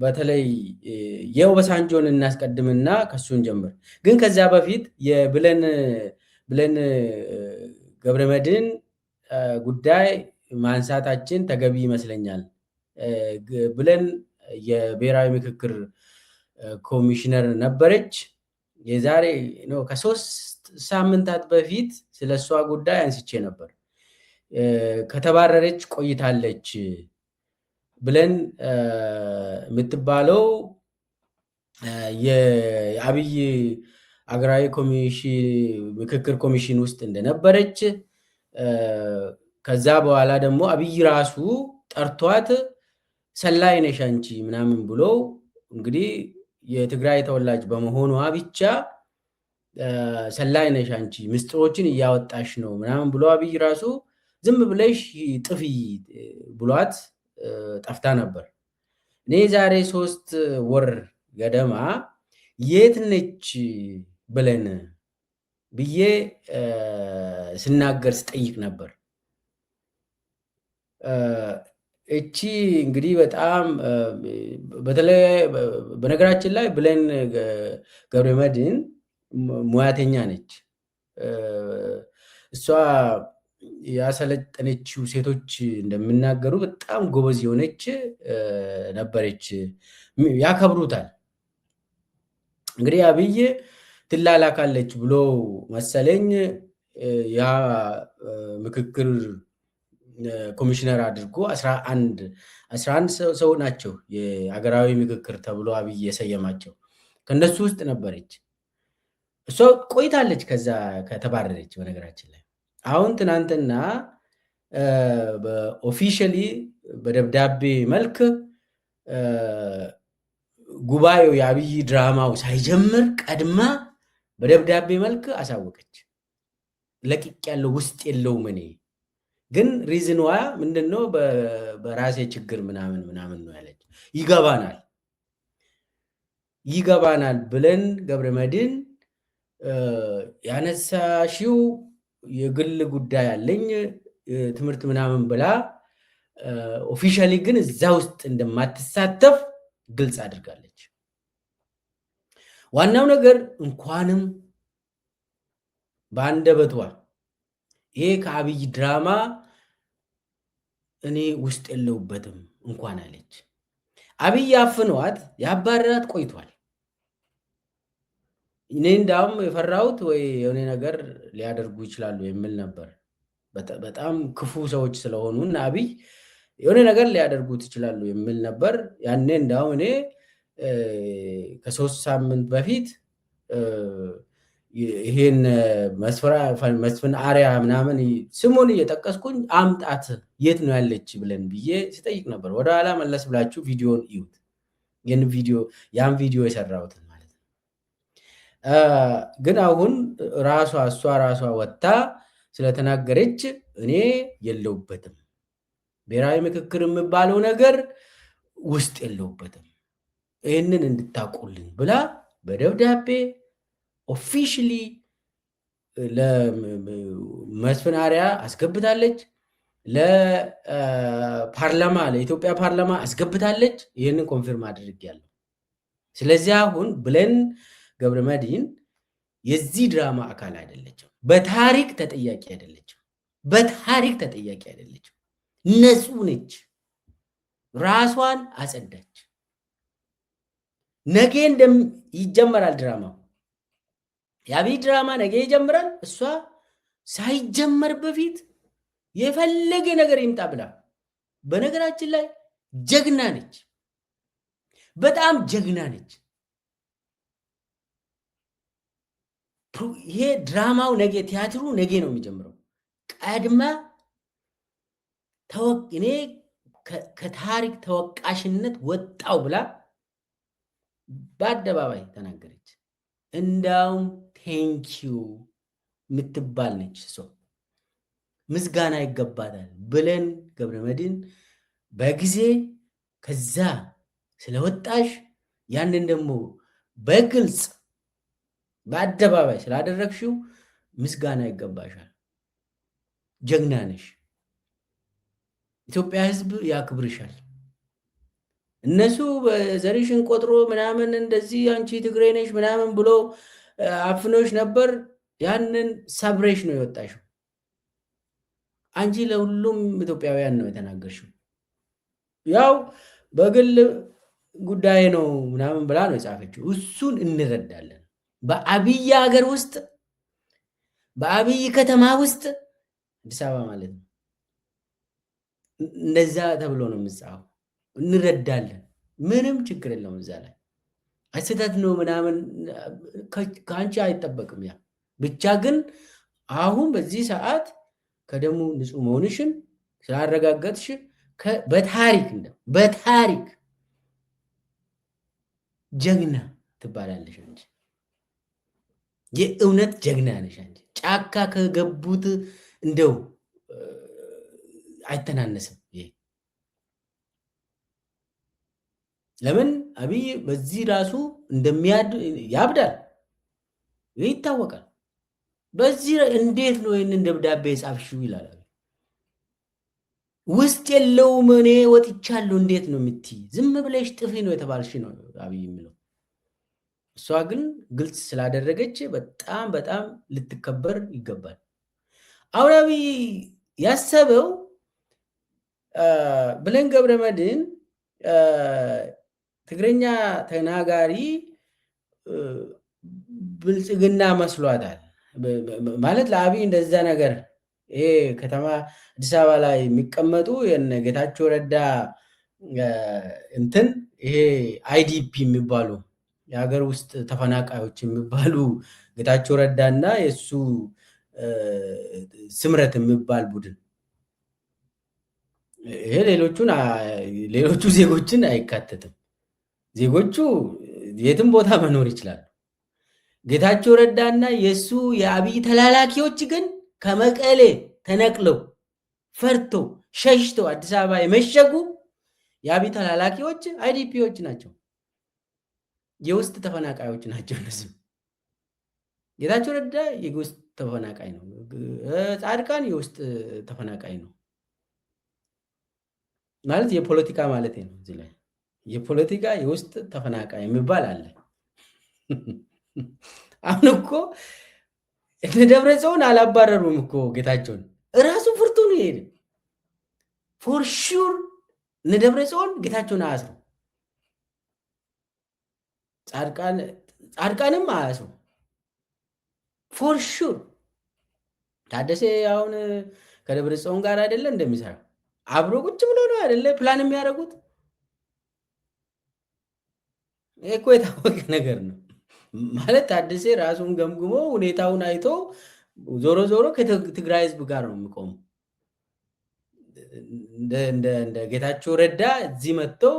በተለይ የኦባሳንጆን እናስቀድምና ከሱን ጀምር። ግን ከዛ በፊት የብለን ገብረመድህን ጉዳይ ማንሳታችን ተገቢ ይመስለኛል። ብለን የብሔራዊ ምክክር ኮሚሽነር ነበረች። የዛሬ ከ3 ሳምንታት በፊት ስለሷ ጉዳይ አንስቼ ነበር። ከተባረረች ቆይታለች ብለን የምትባለው የአብይ አገራዊ ምክክር ኮሚሽን ውስጥ እንደነበረች ከዛ በኋላ ደግሞ አብይ ራሱ ጠርቷት ሰላይ ነሽ አንቺ ምናምን ብሎ እንግዲህ የትግራይ ተወላጅ በመሆኗ ብቻ ሰላይ ነሽ አንቺ ምስጢሮችን እያወጣሽ ነው ምናምን ብሎ አብይ ራሱ ዝም ብለሽ ጥፊ ብሏት ጠፍታ ነበር። እኔ ዛሬ 3 ወር ገደማ የት ነች ብለን ብዬ ስናገር ስጠይቅ ነበር። እቺ እንግዲህ በጣም በተለይ በነገራችን ላይ ብለን ገብረመድህን ሙያተኛ ነች። እሷ ያሰለጠነችው ሴቶች እንደሚናገሩ በጣም ጎበዝ የሆነች ነበረች። ያከብሩታል። እንግዲህ አብይ ትላላካለች ብሎ መሰለኝ ያ ምክክር ኮሚሽነር አድርጎ 11 ሰው ናቸው የሀገራዊ ምክክር ተብሎ አብይ የሰየማቸው። ከነሱ ውስጥ ነበረች። እሷ ቆይታለች ከዛ ከተባረረች። በነገራችን ላይ አሁን ትናንትና ኦፊሻሊ በደብዳቤ መልክ ጉባኤው የአብይ ድራማው ሳይጀምር ቀድማ በደብዳቤ መልክ አሳወቀች። ለቅቅ ያለው ውስጥ የለውም እኔ ግን ሪዝንዋ ምንድነው? በራሴ ችግር ምናምን ነው ያለች። ይገባናል ብለን ገብረመድህን ያነሳሽው የግል ጉዳይ አለኝ ትምህርት ምናምን ብላ ኦፊሻሊ ግን እዛ ውስጥ እንደማትሳተፍ ግልጽ አድርጋለች። ዋናው ነገር እንኳንም በአንደበቷ ይሄ ከአብይ ድራማ እኔ ውስጥ የለውበትም እንኳን አለች። አብይ አፍኗት ያባረራት ቆይቷል። እኔ እንዳውም የፈራሁት ወይ የሆነ ነገር ሊያደርጉ ይችላሉ የሚል ነበር። በጣም ክፉ ሰዎች ስለሆኑ እና አብይ የሆነ ነገር ሊያደርጉት ይችላሉ የሚል ነበር። ያኔ እንዳውም እኔ ከ3 ሳምንት በፊት ይሄን መስፍን አርያ ምናምን ስሙን እየጠቀስኩኝ አምጣት የት ነው ያለች ብለን ብዬ ሲጠይቅ ነበር። ወደኋላ መለስ ብላችሁ ቪዲዮን እዩት። ያን ቪዲዮ የሰራሁትን ማለት ነው። ግን አሁን እሷ ራሷ ወጥታ ስለተናገረች እኔ የለውበትም ብሔራዊ ምክክር የሚባለው ነገር ውስጥ የለውበትም ይህንን እንድታቁልኝ ብላ በደብዳቤ ኦፊሻሊ ለመስፍን አርያ አስገብታለች። ለፓርላማ ለኢትዮጵያ ፓርላማ አስገብታለች። ይህንን ኮንፊርም አድርጌያለሁ። ስለዚህ አሁን ብለን ገብረመድህን የዚህ ድራማ አካል አይደለችም። በታሪክ ተጠያቂ አይደለችም። ንጹህ ነች። ራሷን አጸዳች። ነገ ይጀመራል ድራማው። የአብይ ድራማ ነገ ይጀምራል። እሷ ሳይጀመር በፊት የፈለገ ነገር ይምጣ ብላ፣ በነገራችን ላይ ጀግና ነች፣ በጣም ጀግና ነች። ይሄ ድራማው ነገ ቲያትሩ ነገ ነው የሚጀምረው። ቀድማ እኔ ከታሪክ ተወቃሽነት ወጣው ብላ በአደባባይ ተናገረች። እንዳውም ቴንኪዩ የምትባል ነች። ሰው ምስጋና ይገባታል ብለን ገብረመድህን በጊዜ ከዛ ስለወጣሽ ያንን ደግሞ በግልጽ በአደባባይ ስላደረግሽው ምስጋና ይገባሻል። ጀግና ነሽ። ኢትዮጵያ ሕዝብ ያክብርሻል። እነሱ ዘሪሽን ቆጥሮ ምናምን እንደዚህ አንቺ ትግሬ ነሽ ምናምን ብሎ አፍኖሽ ነበር። ያንን ሰብሬሽ ነው የወጣሽው። አንቺ ለሁሉም ኢትዮጵያውያን ነው የተናገርሽው። ያው በግል ጉዳይ ነው ምናምን ብላ ነው የጻፈችው። እሱን እንረዳለን። በአብይ ሀገር ውስጥ በአብይ ከተማ ውስጥ አዲስ አበባ ማለት ነው እንደዛ ተብሎ ነው የምጻፈው። እንረዳለን። ምንም ችግር የለውም። እዛ ላይ ስህተት ነው ምናምን ከአንቺ አይጠበቅም። ያ ብቻ ግን አሁን በዚህ ሰዓት ከደሙ ንጹህ መሆንሽን ስላረጋገጥሽ በታሪክ ጀግና ትባላለሽ እንጂ የእውነት ጀግና ነሽ እንጂ ጫካ ከገቡት እንደው አይተናነስም። ይሄ ለምን አብይ በዚህ ራሱ ያብዳል፣ ይታወቃል። በዚህ እንዴት ነው ይህንን ደብዳቤ የጻፍሽው ይላል። ውስጥ የለውም እኔ ወጥቻለሁ እንዴት ነው የምትይ? ዝም ብለሽ ጥፊ ነው የተባልሽ ነው አብይ የሚለው። እሷ ግን ግልጽ ስላደረገች በጣም በጣም ልትከበር ይገባል። አሁን አብይ ያሰበው ብሌን ገብረመድህን ትግረኛ ተናጋሪ ብልጽግና መስሏታል ማለት ለአብይ እንደዛ ነገር ይሄ ከተማ አዲስ አበባ ላይ የሚቀመጡ ጌታቸው ረዳ እንትን ይሄ አይዲፒ የሚባሉ የሀገር ውስጥ ተፈናቃዮች የሚባሉ ጌታቸው ረዳና የእሱ ስምረት የሚባል ቡድን ይሄ ሌሎቹ ዜጎችን አይካተትም። ዜጎቹ የትም ቦታ መኖር ይችላሉ። ጌታቸው ረዳና የእሱ የአብይ ተላላኪዎች ግን ከመቀሌ ተነቅለው ፈርቶ ሸሽተው አዲስ አበባ የመሸጉ የአብይ ተላላኪዎች አይዲፒዎች ናቸው። የውስጥ ተፈናቃዮች ናቸው። እነሱ ጌታቸው ረዳ የውስጥ ተፈናቃይ ነው። ጻድቃን የውስጥ ተፈናቃይ ነው ማለት የፖለቲካ ማለት ነው። እዚህ ላይ የፖለቲካ የውስጥ ተፈናቃይ የሚባል አለ። አሁን እኮ ደብረ ጽዮን አላባረሩም እኮ ጌታቸውን እራሱ ፍርቱ ነው ይሄድ ፎር ሹር ደብረ ጽዮን ጌታቸውን አያስሩ፣ ጻድቃንም አያስሩ ፎር ሹር። ታደሰ አሁን ከደብረ ጽዮን ጋር አይደለ እንደሚሰራ አብሮ ቁጭ ብሎ ነው አይደለ ፕላን የሚያደርጉት። ይሄ እኮ የታወቀ ነገር ነው ማለት ታደሰ ራሱን ገምግሞ ሁኔታውን አይቶ ዞሮ ዞሮ ከትግራይ ህዝብ ጋር ነው የሚቆሙ። እንደ ጌታቸው ረዳ እዚህ መጥተው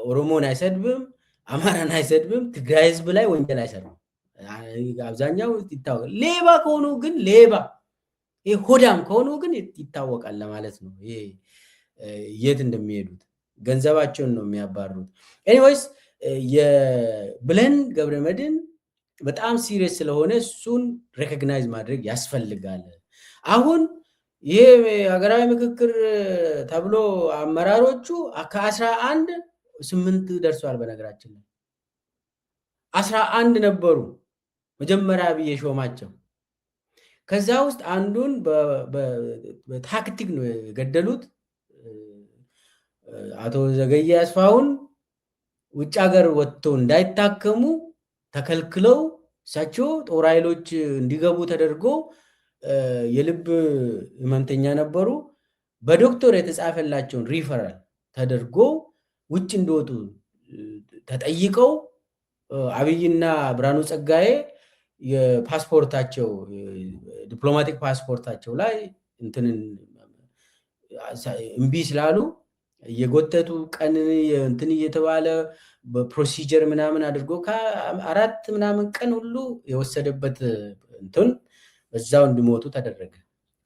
ኦሮሞን አይሰድብም፣ አማራን አይሰድብም፣ ትግራይ ህዝብ ላይ ወንጀል አይሰራም። አብዛኛው ይታወቃል። ሌባ ከሆኑ ግን ሆዳም ከሆኑ ግን ይታወቃል ለማለት ነው። ይሄ የት እንደሚሄዱት ገንዘባቸውን ነው የሚያባሩት። ኤኒዌይስ የብሌን ገብረመድህን በጣም ሲሪየስ ስለሆነ እሱን ሬኮግናይዝ ማድረግ ያስፈልጋል። አሁን ይሄ ሀገራዊ ምክክር ተብሎ አመራሮቹ ከ11 ደርሷል። በነገራችን ላይ 11 ነበሩ መጀመሪያ ብዬ ሾማቸው። ከዛ ውስጥ አንዱን በታክቲክ ነው የገደሉት። አቶ ዘገየ አስፋውን ውጭ ሀገር ወጥተው እንዳይታከሙ ተከልክለው እሳቸው ጦር ኃይሎች እንዲገቡ ተደርጎ የልብ ህመምተኛ ነበሩ። በዶክተር የተጻፈላቸውን ሪፈራል ተደርጎ ውጭ እንዲወጡ ተጠይቀው አብይና ብርሃኑ ጸጋዬ የፓስፖርታቸው ዲፕሎማቲክ ፓስፖርታቸው ላይ እንትንን እምቢ ስላሉ እየጎተቱ ቀን እንትን እየተባለ በፕሮሲጀር ምናምን አድርጎ ከ4 ምናምን ቀን ሁሉ የወሰደበት እንትን በዛው እንዲሞቱ ተደረገ።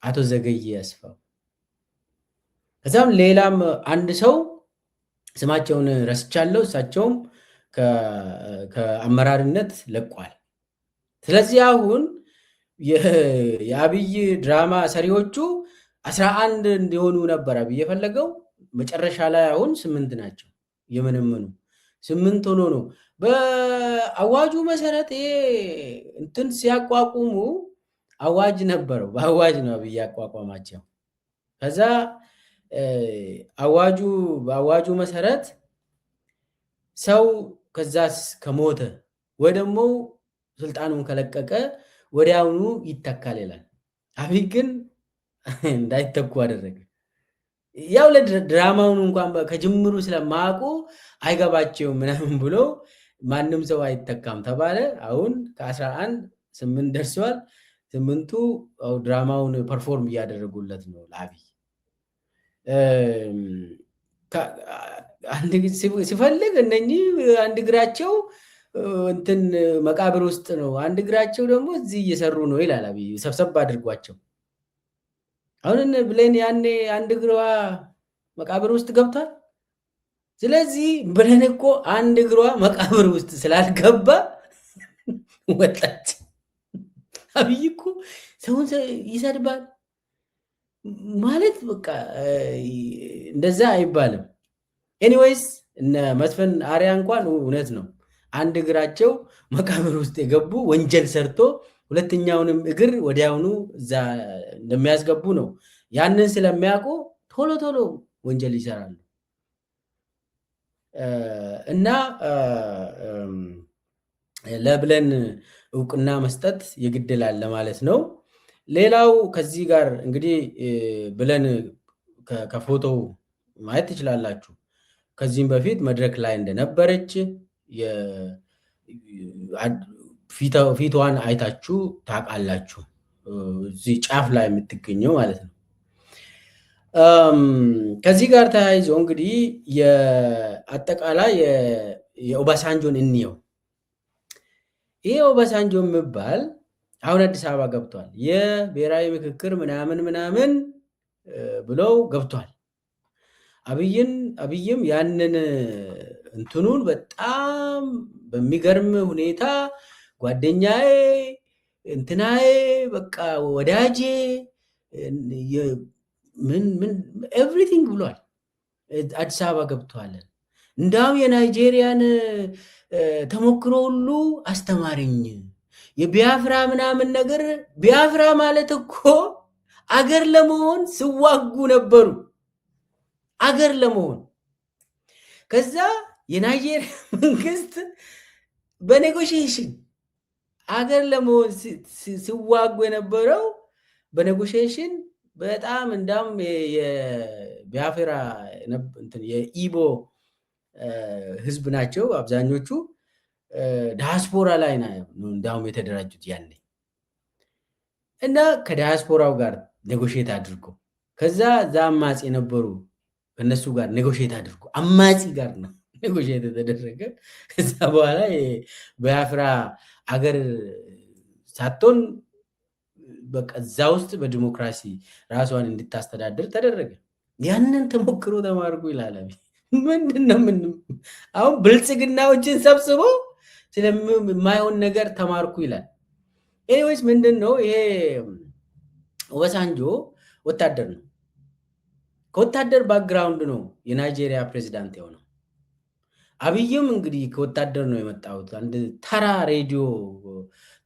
አቶ ዘገየ አስፋው። ከዛም ሌላም አንድ ሰው ስማቸውን ረስቻለሁ፣ እሳቸውም ከአመራርነት ለቋል። ስለዚህ አሁን የአብይ ድራማ ሰሪዎቹ 11 እንዲሆኑ ነበር አብይ የፈለገው። መጨረሻ ላይ አሁን 8 ናቸው። የመነመኑ 8 ሆኖ ነው። በአዋጁ መሰረት እንትን ሲያቋቁሙ አዋጅ ነበረው። በአዋጅ ነው አብይ ያቋቋማቸው። ከዛ በአዋጁ መሰረት ሰው ከዛ ከሞተ ወይ ደግሞ ስልጣኑን ከለቀቀ ወዲያውኑ ይተካል ይላል። አብይ ግን እንዳይተኩ አደረገ። ያው ለድራማውን እንኳን ከጅምሩ ስለማያውቁ አይገባቸውም ምናምን ብሎ ማንም ሰው አይተካም ተባለ። አሁን ከ11 8 ደርሰዋል። 8ቱ ድራማውን ፐርፎርም እያደረጉለት ነው ለአብይ። ሲፈልግ እነኚህ አንድ እግራቸው እንትን መቃብር ውስጥ ነው፣ አንድ እግራቸው ደግሞ እዚህ እየሰሩ ነው ይላል አብይ ሰብሰብ አድርጓቸው። አሁን ብሌን ያኔ አንድ እግሯ መቃብር ውስጥ ገብቷል። ስለዚህ ብሌን እኮ አንድ እግሯ መቃብር ውስጥ ስላልገባ ወጣች። አብይ እኮ ሰውን ይሰድባል ማለት በቃ እንደዛ አይባልም። ኤኒዌይስ እነ መስፍን አርአያ እንኳን እውነት ነው፣ አንድ እግራቸው መቃብር ውስጥ የገቡ ወንጀል ሰርቶ ሁለተኛውንም እግር ወዲያውኑ እዛ እንደሚያስገቡ ነው። ያንን ስለሚያውቁ ቶሎ ቶሎ ወንጀል ይሰራሉ እና ለብሌን እውቅና መስጠት ይግድላል ለማለት ነው። ሌላው ከዚህ ጋር እንግዲህ ብሌን ከፎቶው ማየት ትችላላችሁ። ከዚህም በፊት መድረክ ላይ እንደነበረች ፊቷን አይታችሁ ታውቃላችሁ። እዚህ ጫፍ ላይ የምትገኘው ማለት ነው። ከዚህ ጋር ተያይዞ እንግዲህ የአጠቃላይ የኦባሳንጆን እንየው። ይሄ ኦባሳንጆ የሚባል አሁን አዲስ አበባ ገብቷል። የብሔራዊ ምክክር ምናምን ብለው ገብቷል። አብይም ያንን እንትኑን በጣም በሚገርም ሁኔታ ጓደኛዬ እንትናዬ በቃ ወዳጄ ምን ኤቭሪቲንግ ብሏል። አዲስ አበባ ገብቷል። እንዳውም የናይጄሪያን ተሞክሮ ሁሉ አስተማረኝ። የቢያፍራ ምናምን ነገር ቢያፍራ ማለት እኮ አገር ለመሆን ሲዋጉ ነበሩ። አገር ለመሆን ከዛ የናይጄሪያ መንግስት በኔጎሽዬሽን አገር ለመሆን ሲዋጉ የነበረው በኔጎሽዬሽን በጣም እንዳውም የቢያፍራ የኢቦ ህዝብ ናቸው አብዛኞቹ። ዳያስፖራ ላይ ነው እንዳውም የተደራጁት ያኔ እና ከዳያስፖራው ጋር ኔጎሽዬት አድርጎ ከዛ እዛ አማጺ የነበሩ ከነሱ ጋር ኔጎሽዬት አድርጎ አማጺ ጋር ነው ኔጎሽዬት የተደረገ። ከዛ በኋላ ቢያፍራ አገር ሳትሆን በቃ እዛ ውስጥ በዲሞክራሲ ራሷን እንድታስተዳድር ተደረገ። ያንን ተሞክሮ ተማርኩ ይላል። ምንድነው አሁን ብልጽግናዎችን ሰብስቦ ስለማይሆን ነገር ተማርኩ ይላል። ኤኒዌይስ ምንድን ነው ይሄ? ኦባሳንጆ ወታደር ነው። ከወታደር ባክግራውንድ ነው የናይጄሪያ ፕሬዚዳንት የሆነው። አብይም እንግዲህ ከወታደር ነው የመጣሁት። አንድ ተራ ሬዲዮ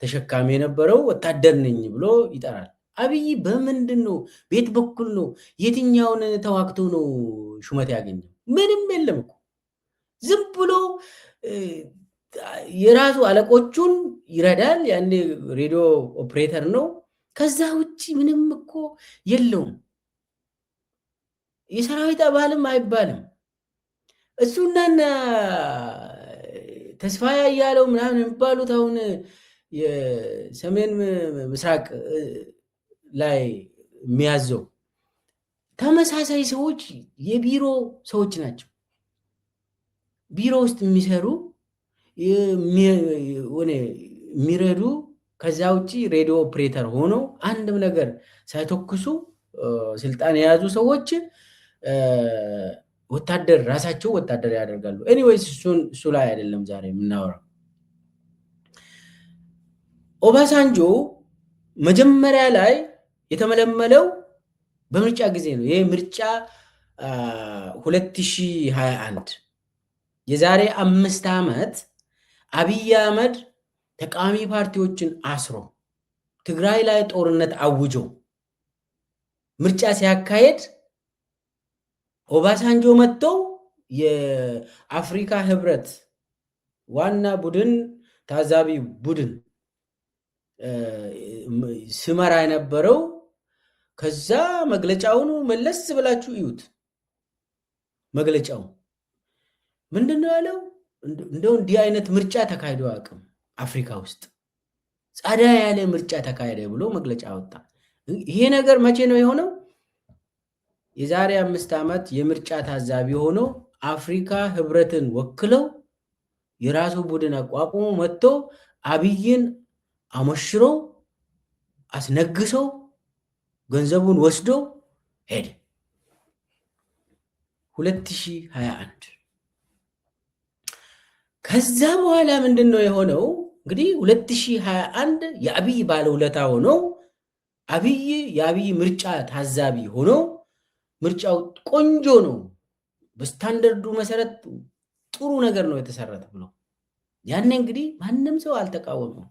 ተሸካሚ የነበረው ወታደር ነኝ ብሎ ይጠራል። አብይ በምንድን ነው ቤት በኩል ነው የትኛውን ተዋግቶ ነው ሹመት ያገኘው? ምንም የለም እኮ ዝም ብሎ የራሱ አለቆቹን ይረዳል። ያኔ ሬዲዮ ኦፕሬተር ነው። ከዛ ውጭ ምንም እኮ የለውም። የሰራዊት አባልም አይባልም። እሱና ተስፋ ያያለው ምናምን የሚባሉት አሁን የሰሜን ምስራቅ ላይ የሚያዘው ተመሳሳይ ሰዎች የቢሮ ሰዎች ናቸው። ቢሮ ውስጥ የሚሰሩ የሚረዱ፣ ከዛ ውጭ ሬዲዮ ኦፕሬተር ሆኖ አንድም ነገር ሳይተኩሱ ስልጣን የያዙ ሰዎች ወታደር ራሳቸው ወታደር ያደርጋሉ። ኤኒዌይስ እሱ ላይ አይደለም ዛሬ የምናወራው። ኦባሳንጆ መጀመሪያ ላይ የተመለመለው በምርጫ ጊዜ ነው። ይሄ ምርጫ 2021 የዛሬ 5 ዓመት አብይ አህመድ ተቃዋሚ ፓርቲዎችን አስሮ ትግራይ ላይ ጦርነት አውጆ ምርጫ ሲያካሄድ ኦባሳንጆ መጥተው የአፍሪካ ህብረት ዋና ቡድን ታዛቢ ቡድን ስመራ የነበረው ከዛ መግለጫውን መለስ ብላችሁ እዩት። መግለጫው ምንድነው ያለው? እንደው እንዲህ አይነት ምርጫ ተካሂዶ አያውቅም አፍሪካ ውስጥ ጻዳ ያለ ምርጫ ተካሄደ ብሎ መግለጫ አወጣ። ይሄ ነገር መቼ ነው የሆነው? የዛሬ 5 ዓመት የምርጫ ታዛቢ ሆኖ አፍሪካ ህብረትን ወክለው የራሱ ቡድን አቋቁሞ መጥቶ አብይን አሞሽሮ አስነግሰው ገንዘቡን ወስዶ ሄደ። 2021 ከዛ በኋላ ምንድነው የሆነው? እንግዲህ 2021 የአብይ ባለውለታ ሆኖ የአብይ ምርጫ ታዛቢ ሆኖ ምርጫው ቆንጆ ነው፣ በስታንዳርዱ መሰረት ጥሩ ነገር ነው የተሰራ ተብሎ ያኔ እንግዲህ ማንም ሰው አልተቃወመው።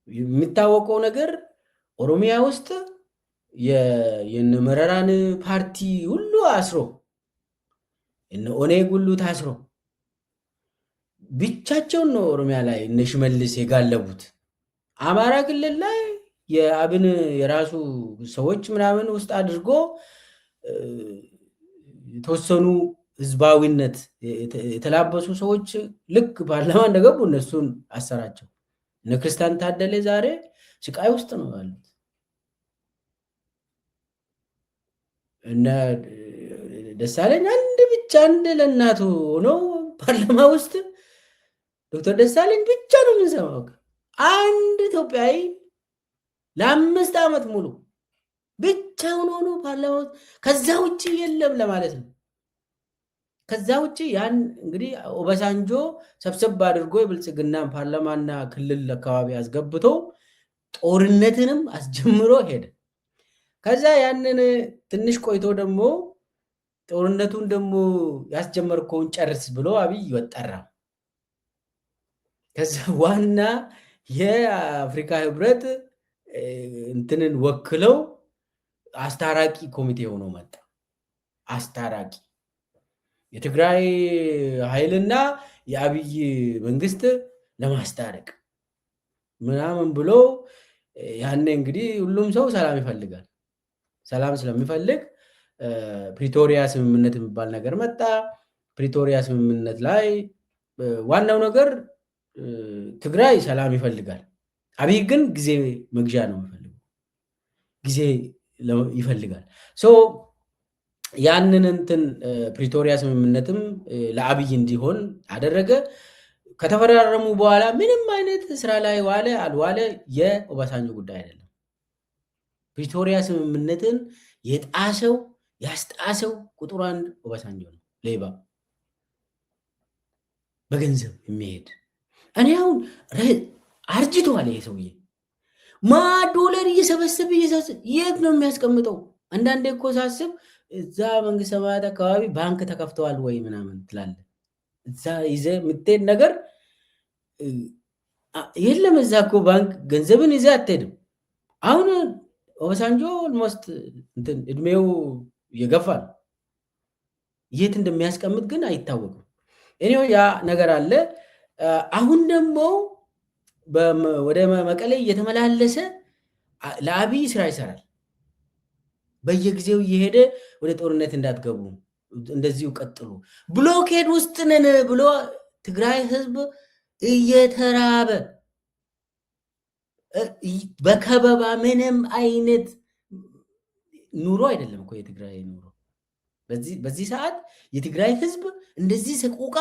የሚታወቀው ነገር ኦሮሚያ ውስጥ የነመረራን ፓርቲ ሁሉ አስሮ እነ ኦኔግ ሁሉ ታስሮ ብቻቸውን ነው ኦሮሚያ ላይ እነ ሽመልስ የጋለቡት። አማራ ክልል ላይ የአብን የራሱ ሰዎች ምናምን ውስጥ አድርጎ የተወሰኑ ህዝባዊነት የተላበሱ ሰዎች ልክ ፓርላማ እንደገቡ እነሱን አሰራቸው። እነ ክርስቲያን ታደለ ዛሬ ስቃይ ውስጥ ነው ያሉት። እነ ደሳለኝ አንድ ለእናቱ ሆኖ ፓርላማ ውስጥ ዶክተር ደሳለኝ ብቻ ነው የምንሰማው። አንድ ኢትዮጵያዊ ለ5 ዓመት ሙሉ ብቻውን ሆኖ ፓርላማ ውስጥ ከዛ ውጭ የለም ለማለት ነው። ከዛ ውጭ ያን እንግዲህ ኦባሳንጆ ሰብሰብ አድርጎ የብልጽግናን ፓርላማና ክልል አካባቢ አስገብቶ ጦርነትንም አስጀምሮ ሄደ። ከዛ ያንን ትንሽ ቆይቶ ደግሞ ጦርነቱን ደግሞ ያስጀመርከውን ጨርስ ብሎ አብይ ወጠራ። ከዛ ዋና የአፍሪካ ህብረት እንትንን ወክለው አስታራቂ ኮሚቴ ሆኖ መጣ። አስታራቂ የትግራይ ኃይልና የአብይ መንግስት ለማስታረቅ ምናምን ብሎ ያኔ እንግዲህ ሁሉም ሰው ሰላም ይፈልጋል። ሰላም ስለሚፈልግ ፕሪቶሪያ ስምምነት የሚባል ነገር መጣ። ፕሪቶሪያ ስምምነት ላይ ዋናው ነገር ትግራይ ሰላም ይፈልጋል፣ አብይ ግን ጊዜ መግዣ ነው የሚፈልገው፣ ጊዜ ይፈልጋል። ያንን እንትን ፕሪቶሪያ ስምምነትም ለአብይ እንዲሆን አደረገ። ከተፈራረሙ በኋላ ምንም አይነት ስራ ላይ ዋለ አልዋለ የኦባሳንጆ ጉዳይ አይደለም። ፕሪቶሪያ ስምምነትን የጣሰው ያስጣሰው ቁጥር 1 ኦባሳንጆ ነው። ሌባ በገንዘብ የሚሄድ እኔ አሁን አርጅቷል ይሄ ሰውዬ። ዶላር እየሰበሰበ የት ነው የሚያስቀምጠው? አንዳንዴ እኮ ሳስብ እዛ መንግስት ሰማያት አካባቢ ባንክ ተከፍተዋል ወይ ምናምን ትላለህ። እዛ ይዘህ የምትሄድ ነገር የለም። እዛ እኮ ባንክ ገንዘብን ይዘህ አትሄድም። አሁን ኦባሳንጆ ኦልሞስት እድሜው እየገፋ ነው። የት እንደሚያስቀምጥ ግን አይታወቅም። እኔው ያ ነገር አለ። አሁን ደግሞ ወደ መቀሌ እየተመላለሰ ለአብይ ስራ ይሰራል። በየጊዜው እየሄደ ወደ ጦርነት እንዳትገቡ፣ እንደዚሁ ቀጥሉ፣ ብሎኬድ ውስጥ ነን ብሎ ትግራይ ህዝብ እየተራበ በከበባ ምንም አይነት ኑሮ አይደለም እኮ የትግራይ ኑሮ። በዚህ ሰዓት የትግራይ ህዝብ እንደዚህ ሰቆቃ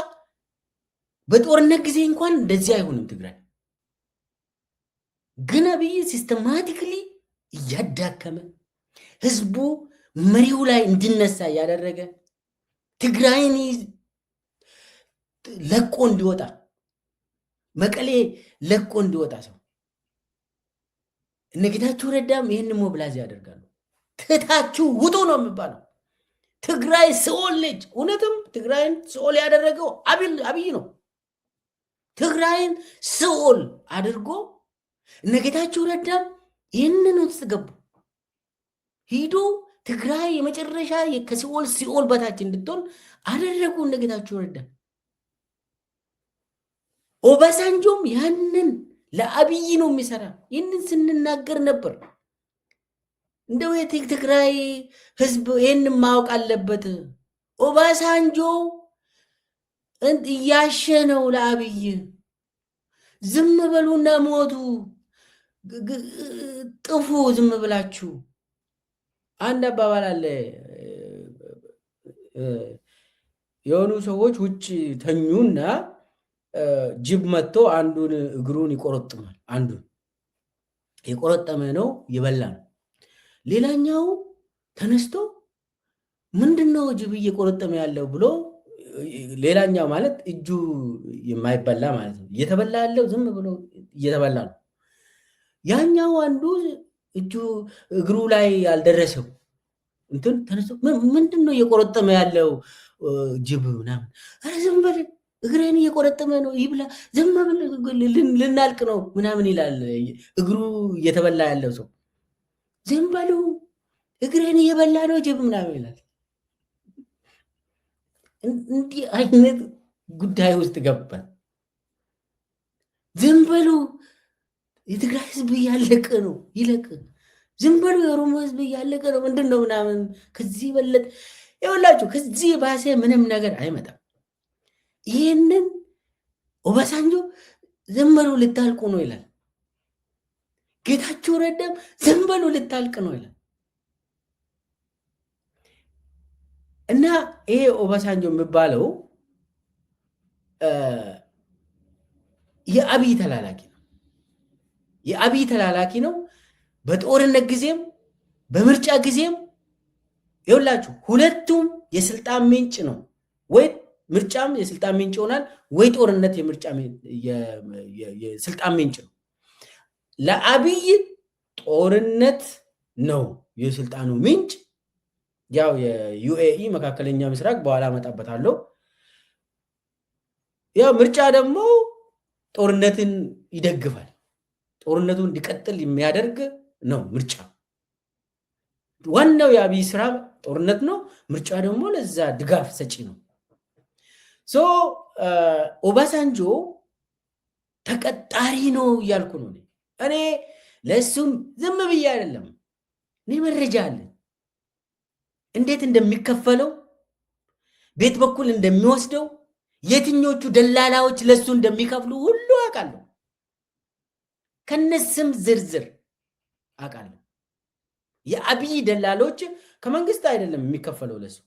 በጦርነት ጊዜ እንኳን እንደዚህ አይሆንም። ትግራይ ግን አብይ ሲስተማቲክሊ እያዳከመ ህዝቡ መሪው ላይ እንዲነሳ እያደረገ ትግራይን ለቆ እንዲወጣ መቀሌ ለቆ እንዲወጣ ሰው እነ ጌታቸው ረዳም ይህን ሞብላዝ ያደርጋሉ። ትታችሁ ውጡ ነው የሚባለው። ትግራይ ሲኦል ነች። እውነትም ትግራይን ሲኦል ያደረገው አብይ ነው። ትግራይን ሲኦል አድርጎ እነ ጌታቸው ረዳም ይህንን ውስጥ ገቡ። ሂዱ ትግራይ የመጨረሻ ከሲኦል በታች እንድትሆን አደረጉ እነ ጌታቸው ረዳ። ኦባሳንጆም ያንን ለአብይ ነው የሚሰራ። ይህንን ስንናገር ነበር። እንደው የትግራይ ህዝብ ይህንን ማወቅ አለበት። ኦባሳንጆ እያሸ ነው ለአብይ። ዝም በሉና ሞቱ፣ ጥፉ ዝም ብላችሁ። አንድ አባባል አለ። የሆኑ ሰዎች ውጭ ተኙና ጅብ መጥቶ አንዱን እግሩን ይቆረጥማል። አንዱን የቆረጠመ ነው ይበላ ነው። ሌላኛው ተነስቶ ምንድነው ጅብ እየቆረጠመ ያለው ብሎ፣ ሌላኛው ማለት እጁ የማይበላ ማለት ነው። እየተበላ ያለው ዝም ብሎ እየተበላ ነው። ያኛው አንዱ እጁ እግሩ ላይ ያልደረሰው እንትን ተነስቶ ምንድነው እየቆረጠመ ያለው ጅብ ምናምን፣ ኧረ ዝም በል እግሬን እየቆረጠመ ነው ይብላ፣ ዝም በል ልናልቅ ነው ምናምን ይላል። እግሩ እየተበላ ያለው ሰው ዝም በሉ እግሬን እየበላ ነው ጅብ ምናምን ይላል። እንዲህ አይነት ጉዳይ ውስጥ ገባን። ዝም በሉ የትግራይ ህዝብ እያለቀ ነው ይለቅ፣ ዝም በሉ የኦሮሞ ህዝብ እያለቀ ነው ምንድን ነው ምናምን። ከዚህ በለጥ ይኸውላችሁ፣ ከዚህ ባሴ ምንም ነገር አይመጣም። ይህንን ኦባሳንጆ ዝም በሉ ልታልቁ ነው ይላል። ጌታቸው ረዳም ዝም በሉ ልታልቅ ነው ይላል። እና ይሄ ኦባሳንጆ የሚባለው የአብይ ተላላኪ ነው። የአብይ ተላላኪ ነው። በጦርነት ጊዜም በምርጫ ጊዜም ይኸውላችሁ፣ ሁለቱም የስልጣን ምንጭ ነው። ወይ ምርጫም የስልጣን ምንጭ ይሆናል፣ ወይ ጦርነት የስልጣን ምንጭ ነው። ለአብይ ጦርነት ነው የስልጣኑ ምንጭ። ያው የዩኤኢ መካከለኛ ምስራቅ በኋላ አመጣበታለሁ። ያው ምርጫ ደግሞ ጦርነትን ይደግፋል። ጦርነቱ እንዲቀጥል የሚያደርግ ነው ምርጫ። ዋናው የአብይ ስራ ጦርነት ነው። ምርጫ ደግሞ ለዛ ድጋፍ ሰጪ ነው። ሶ ኦባሳንጆ ተቀጣሪ ነው እያልኩ ነው እኔ። ለእሱም ዝም ብዬ አይደለም፣ እኔ መረጃ አለን። እንዴት እንደሚከፈለው፣ ቤት በኩል እንደሚወስደው፣ የትኞቹ ደላላዎች ለሱ እንደሚከፍሉ ሁሉ አውቃለሁ። ከነስም ዝርዝር አውቃለሁ። የአብይ ደላሎች ከመንግስት አይደለም የሚከፈለው ለሱ።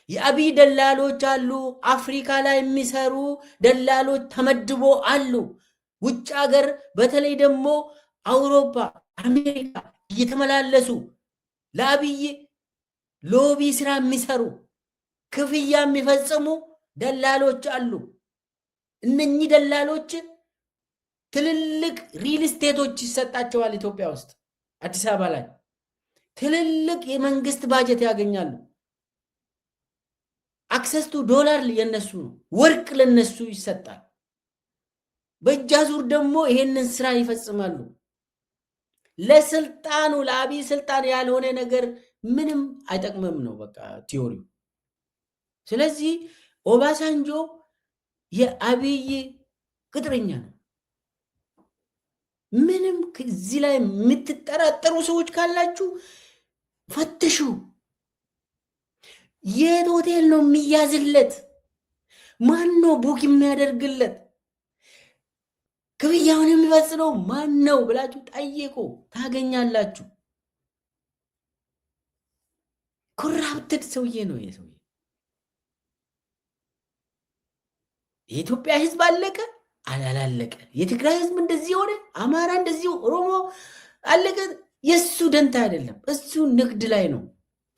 የአብይ ደላሎች አሉ። አፍሪካ ላይ የሚሰሩ ደላሎች ተመድቦ አሉ። ውጭ ሀገር በተለይ ደግሞ አውሮፓ፣ አሜሪካ እየተመላለሱ ለአብይ ሎቢ ስራ የሚሰሩ ክፍያ የሚፈጽሙ ደላሎች አሉ። እነኚህ ደላሎች ትልልቅ ሪል ስቴቶች ይሰጣቸዋል። ኢትዮጵያ ውስጥ አዲስ አበባ ላይ ትልልቅ የመንግስት ባጀት ያገኛሉ። አክሰስ ቱ ዶላር የነሱ ነው። ወርቅ ለነሱ ይሰጣል። በእጅ አዙር ደግሞ ይሄንን ስራ ይፈጽማሉ። ለስልጣኑ ለአብይ ስልጣን ያልሆነ ነገር ምንም አይጠቅምም ነው በቃ ቲዮሪው። ስለዚህ ኦባሳንጆ የአብይ ቅጥረኛ ነው። ምንም ከዚህ ላይ የምትጠራጠሩ ሰዎች ካላችሁ ፈትሹ። የት ሆቴል ነው የሚያዝለት? ማን ነው ቡክ የሚያደርግለት? ክፍያውን የሚፈጽመው ማን ነው ብላችሁ ጠይቁ፣ ታገኛላችሁ። ኮራፕትድ ሰውዬ ነው ይሄ ሰውዬ። የኢትዮጵያ ህዝብ አለቀ አላለቀ፣ የትግራይ ህዝብ እንደዚህ ሆነ፣ አማራ እንደዚህ፣ ኦሮሞ አለቀ፣ የሱ ደንታ አይደለም። እሱ ንግድ ላይ ነው፣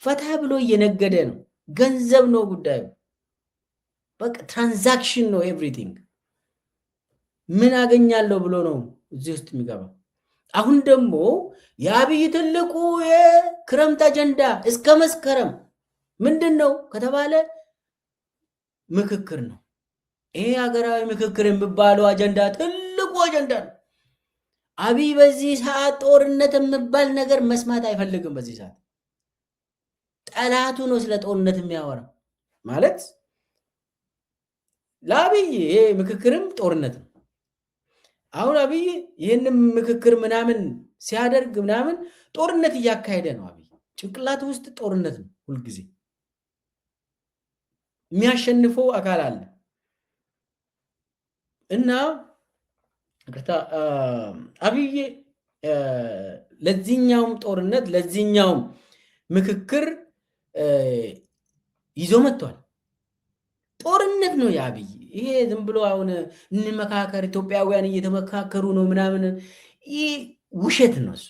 ፈታ ብሎ እየነገደ ነው። ገንዘብ ነው ጉዳዩ። በቃ ትራንዛክሽን ነው ኤቭሪቲንግ። ምን አገኛለሁ ብሎ ነው እዚህ ውስጥ የሚገባው። አሁን ደግሞ የአብይ ትልቁ የክረምት አጀንዳ እስከ መስከረም ምንድነው ከተባለ ምክክር ነው። ይሄ ሀገራዊ ምክክር የሚባለው አጀንዳ ትልቁ አጀንዳ ነው። አብይ በዚህ ሰዓት ጦርነት የሚባል ነገር መስማት አይፈልግም። በዚህ ሰዓት ጠላቱ ነው ስለ ጦርነት የሚያወራ ማለት ለአብይ ይሄ ምክክርም ጦርነት ነው። አሁን አብይ ይህንን ምክክር ምናምን ሲያደርግ ምናምን ጦርነት እያካሄደ ነው። አብይ ጭንቅላቱ ውስጥ ጦርነት ነው። ሁልጊዜ የሚያሸንፈው አካል አለ እና አብይ ለዚህኛውም ጦርነት ለዚህኛውም ምክክር ይዞ መጥቷል። ጦርነት ነው የአብይ። ይሄ ዝም ብሎ አሁን እንመካከር ኢትዮጵያውያን እየተመካከሩ ነው ምናምን ይህ ውሸት ነው። እሱ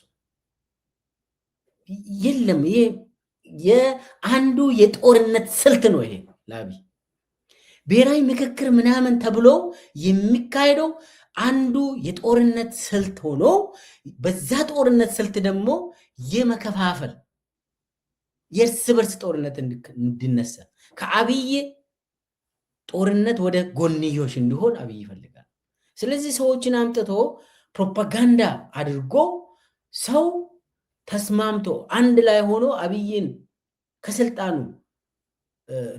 የለም። ይሄ የአንዱ የጦርነት ስልት ነው። ይሄ ለአብይ ብሔራዊ ምክክር ምናምን ተብሎ የሚካሄደው አንዱ የጦርነት ስልት ሆኖ በዛ ጦርነት ስልት ደግሞ የመከፋፈል የእርስ በርስ ጦርነት እንዲነሳ ከአብይ ጦርነት ወደ ጎንዮሽ እንዲሆን አብይ ይፈልጋል። ስለዚህ ሰዎችን አምጥቶ ፕሮፓጋንዳ አድርጎ ሰው ተስማምቶ አንድ ላይ ሆኖ አብይን ከስልጣኑ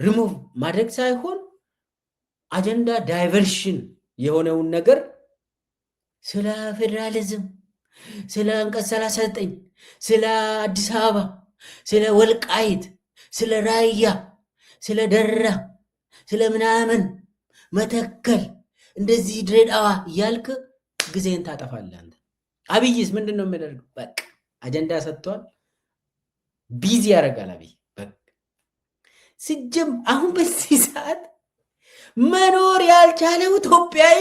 ሪሙቭ ማድረግ ሳይሆን አጀንዳ ዳይቨርሽን የሆነውን ነገር ስለ ፌዴራሊዝም፣ ስለ አንቀጽ 39፣ ስለ አዲስ አበባ፣ ስለ ወልቃይት፣ ስለ ራያ፣ ስለ ደራ፣ ስለ ምናምን መተከል እንደዚህ ድሬዳዋ እያልክ ጊዜን ታጠፋለህ። አብይስ ምንድን ነው የሚያደርገው? በቃ አጀንዳ ሰጥቷል፣ ቢዚ ያደርጋል። አብይ በቃ ሲጀም አሁን በዚህ ሰዓት መኖር ያልቻለው ኢትዮጵያዊ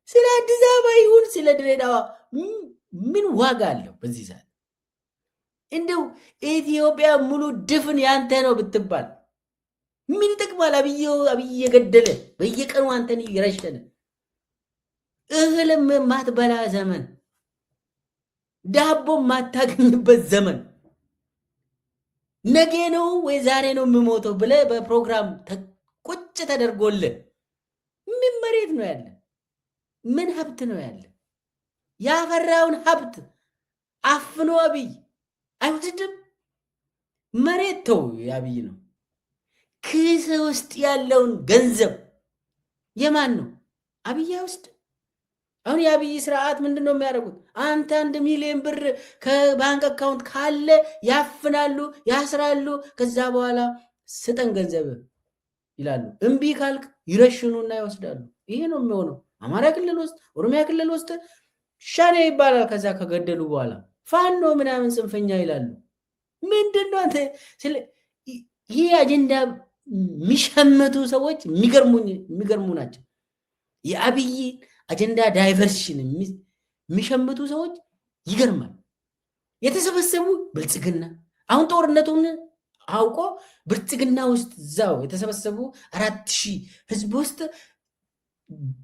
ስለ አዲስ አበባ ይሁን ስለ ድሬዳዋ ምን ዋጋ አለው? በዚህ ሰዓት እንደው ኢትዮጵያ ሙሉ ድፍን ያንተ ነው ብትባል ምን ይጠቅማል? አብይ የገደለ በየቀኑ አንተን ይረሸነ እህልም ማትበላ ዘመን፣ ዳቦ ማታገኝበት ዘመን፣ ነገ ነው ወይ ዛሬ ነው የምሞተው ብለህ በፕሮግራም ቁጭ ተደርጎልህ ምን መሬት ነው ያለ? ምን ሀብት ነው ያለ? ያፈራውን ሀብት አፍኖ አብይ አይወስድም። መሬት ተው የአብይ ነው። ክስ ውስጥ ያለውን ገንዘብ የማን ነው? አብይ ውስጥ። አሁን የአብይ ስርዓት ምንድን ነው የሚያደርጉት? አንተ 1 ሚሊዮን ብር ከባንክ አካውንት ካለ ያፍናሉ፣ ያስራሉ። ከዛ በኋላ ስጠን ገንዘብ ይላሉ። እምቢ ካልክ ይረሽኑና ይወስዳሉ። ይሄ ነው የሚሆነው። አማራ ክልል ውስጥ፣ ኦሮሚያ ክልል ውስጥ ሻኔ ይባላል። ከዛ ከገደሉ በኋላ ፋኖ ምናምን ጽንፈኛ ይላሉ። ምንድን ነው አንተ? ይህ አጀንዳ የሚሸምቱ ሰዎች የሚገርሙ ናቸው። የአብይ አጀንዳ ዳይቨርሽን የሚሸምቱ ሰዎች ይገርማል። የተሰበሰቡ ብልጽግና አሁን ጦርነቱን አውቆ ብልጽግና ውስጥ እዛው የተሰበሰቡ 4000 ህዝብ ውስጥ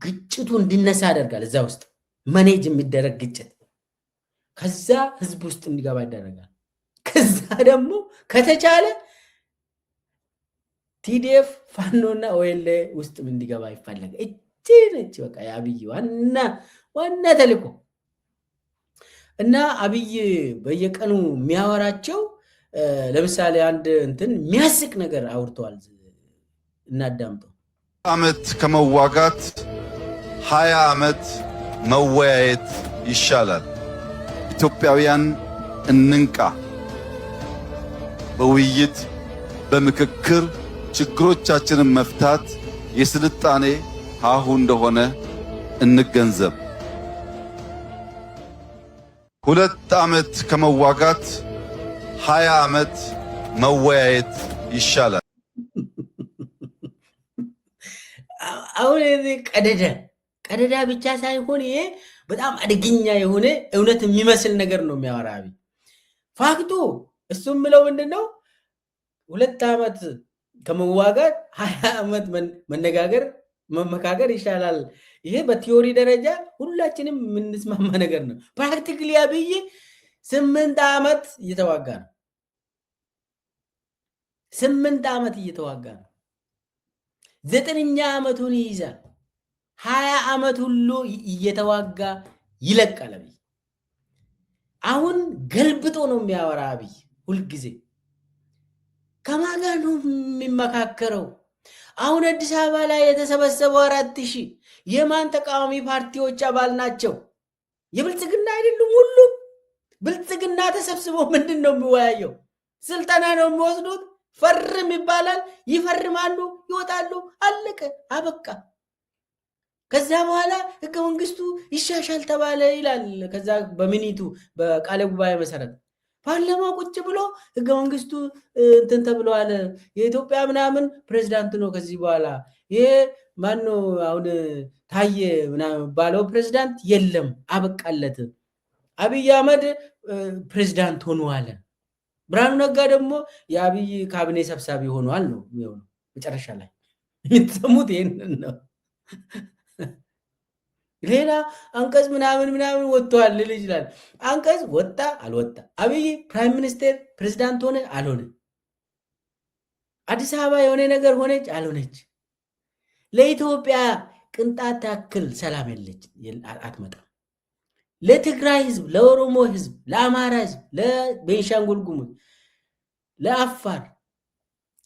ግጭቱ እንዲነሳ ያደርጋል። እዛ ውስጥ መኔጅ የሚደረግ ግጭት ከዛ ህዝብ ውስጥ እንዲገባ ይደረጋል። ከዛ ደግሞ ከተቻለ ቲዲኤፍ ፋኖና ኦኤልኤ ውስጥ እንዲገባ ይፈለጋል። እቺ ነች በቃ የአብይ ዋና ተልእኮ። እና አብይ በየቀኑ የሚያወራቸው ለምሳሌ አንድ እንትን የሚያስቅ ነገር አውርተዋል። እናዳምጠው። ዓመት ከመዋጋት 20 ዓመት መወያየት ይሻላል። ኢትዮጵያውያን እንንቃ። በውይይት በምክክር ችግሮቻችንን መፍታት የስልጣኔ ሀሁ እንደሆነ እንገንዘብ። 2 ዓመት ከመዋጋት 20 ዓመት መወያየት ይሻላል። አሁን ቀደዳ ብቻ ሳይሆን ይሄ በጣም አደገኛ የሆነ እውነት የሚመስል ነገር ነው የሚያወራ አብይ። ፋክቱ እሱ የምለው ምንድነው? 2 ዓመት ከመዋጋት 20 ዓመት መመካከር ይሻላል። ይሄ በቲዮሪ ደረጃ ሁላችንም የምንስማማ ነገር ነው። ፕራክቲካሊ አብይ 8 ዓመት እየተዋጋ ነው። 8 ዓመት እየተዋጋ ነው። 9ኛ ዓመቱን ይይዛል። 20 ዓመት ሁሉ እየተዋጋ ይለቃል አብይ። አሁን ገልብጦ ነው የሚያወራ አብይ ሁልጊዜ። ከማን ጋር ነው የሚመካከረው? አሁን አዲስ አበባ ላይ የተሰበሰበው 4000 የማን ተቃዋሚ ፓርቲዎች አባል ናቸው? የብልጽግና አይደሉም? ሁሉም ብልጽግና ተሰብስበው ምንድን ነው የሚወያየው? ስልጠና ነው የሚወስዱት። ፈርም ይባላል፣ ይፈርማሉ፣ ይወጣሉ። አለቀ፣ አበቃ። ከዛ በኋላ ህገ መንግስቱ ይሻሻል ተባለ ይላል። ከዛ በሚኒቱ በቃለ ጉባኤ መሰረት ፓርላማ ቁጭ ብሎ ህገ መንግስቱ እንትን ተብለዋል፣ የኢትዮጵያ ምናምን ፕሬዝዳንት ነው ከዚህ በኋላ ይሄ ማነው አሁን ታየ ምናምን ባለው ፕሬዝዳንት የለም፣ አበቃለት። አብይ አህመድ ፕሬዝዳንት ሆኗል። ብርሃኑ ነጋ ደግሞ የአብይ ካቢኔ ሰብሳቢ ሆኗል ነው የሚሆነው። መጨረሻ ላይ የምትሰሙት ይሄንን ነው። ሌላ አንቀጽ ምናምን ወጥቷል ልል ይችላል። አንቀጽ ወጣ አልወጣ፣ አብይ ፕራይም ሚኒስቴር ፕሬዝዳንት ሆነ አልሆነ፣ አዲስ አበባ የሆነ ነገር ሆነች አልሆነች፣ ለኢትዮጵያ ቅንጣት ታክል ሰላም የለች አትመጣም። ለትግራይ ህዝብ፣ ለኦሮሞ ህዝብ፣ ለአማራ ህዝብ፣ ለቤንሻንጉል ጉሙዝ፣ ለአፋር፣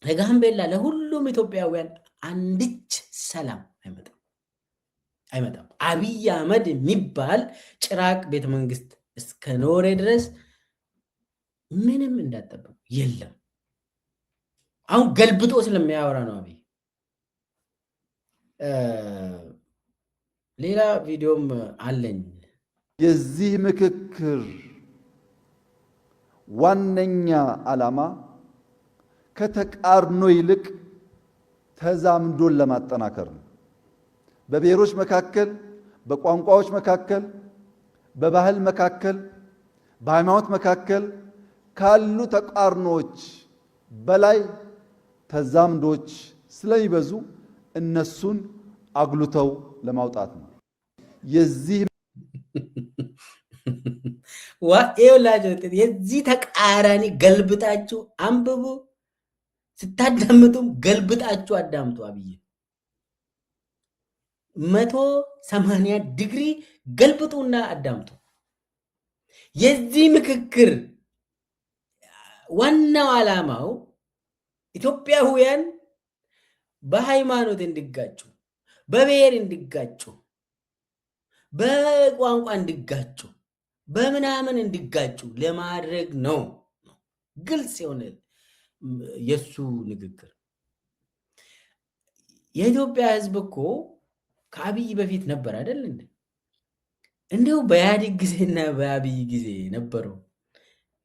ለጋምቤላ፣ ለሁሉም ኢትዮጵያውያን አንድች ሰላም አይመጣም። አብይ አህመድ የሚባል ጭራቅ ቤተ መንግስት እስከ ኖሬ ድረስ ምንም እንዳጠበቁ የለም። አሁን ገልብጦ ስለሚያወራ ነው አብይ። ሌላ ቪዲዮም አለኝ። የዚህ ምክክር ዋነኛ ዓላማ ከተቃርኖ ይልቅ ተዛምዶን ለማጠናከር ነው። በብሔሮች መካከል፣ በቋንቋዎች መካከል፣ በባህል መካከል፣ በሃይማኖት መካከል ካሉ ተቃርኖዎች በላይ ተዛምዶች ስለሚበዙ እነሱን አጉልተው ለማውጣት ነው። የዚህ ተቃራኒ ገልብጣችሁ አንብቡ፣ ስታዳምጡም ገልብጣችሁ አዳምጡ። አብይ 180 ዲግሪ ገልብጡና አዳምጡ። የዚህ ምክክር ዋናው ዓላማው ኢትዮጵያውያን በሃይማኖት እንዲጋጩ፣ በብሔር እንዲጋጩ፣ በቋንቋ እንዲጋጩ፣ በምናምን እንዲጋጩ ለማድረግ ነው። ግልጽ የሆነ የሱ ንግግር። የኢትዮጵያ ሕዝብ እኮ ከአብይ በፊት ነበር አይደል እንዴ? እንዲሁ በኢህአዴግ ጊዜና በአብይ ጊዜ ነበረው።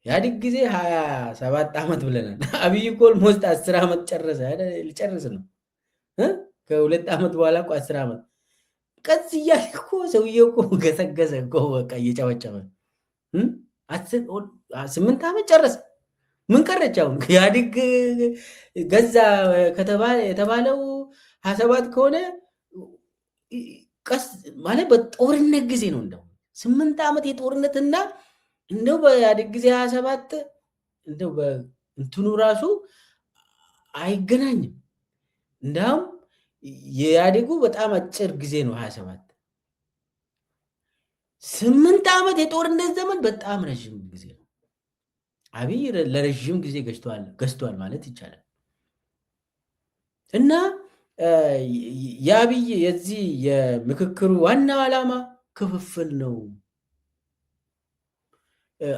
ኢህአዴግ ጊዜ 27 ዓመት ብለናል። አብይ እኮ ኦልሞስት 10 ዓመት ጨረሰ አይደል? ሊጨርስ ነው። ከ2 ዓመት በኋላ እኮ 10 ዓመት ቀስ እያለ እኮ ሰውዬው እኮ ገሰገሰ እኮ በቃ እየጨበጨበ 8 ዓመት ጨረሰ። ምን ቀረች አሁን? ኢህአዴግ ገዛ የተባለው 27 ከሆነ ቀስ ማለት በጦርነት ጊዜ ነው። እንደው 8 ዓመት የጦርነትና እንደው በኢህአዴግ ጊዜ 27 እንደው በእንትኑ ራሱ አይገናኝም። እንዳውም የኢህአዴጉ በጣም አጭር ጊዜ ነው 27። 8 ዓመት የጦርነት ዘመን በጣም ረዥም ጊዜ ነው። አብይ ለረዥም ጊዜ ገዝቷል ማለት ይቻላል። እና የአብይ የዚህ የምክክሩ ዋናው ዓላማ ክፍፍል ነው።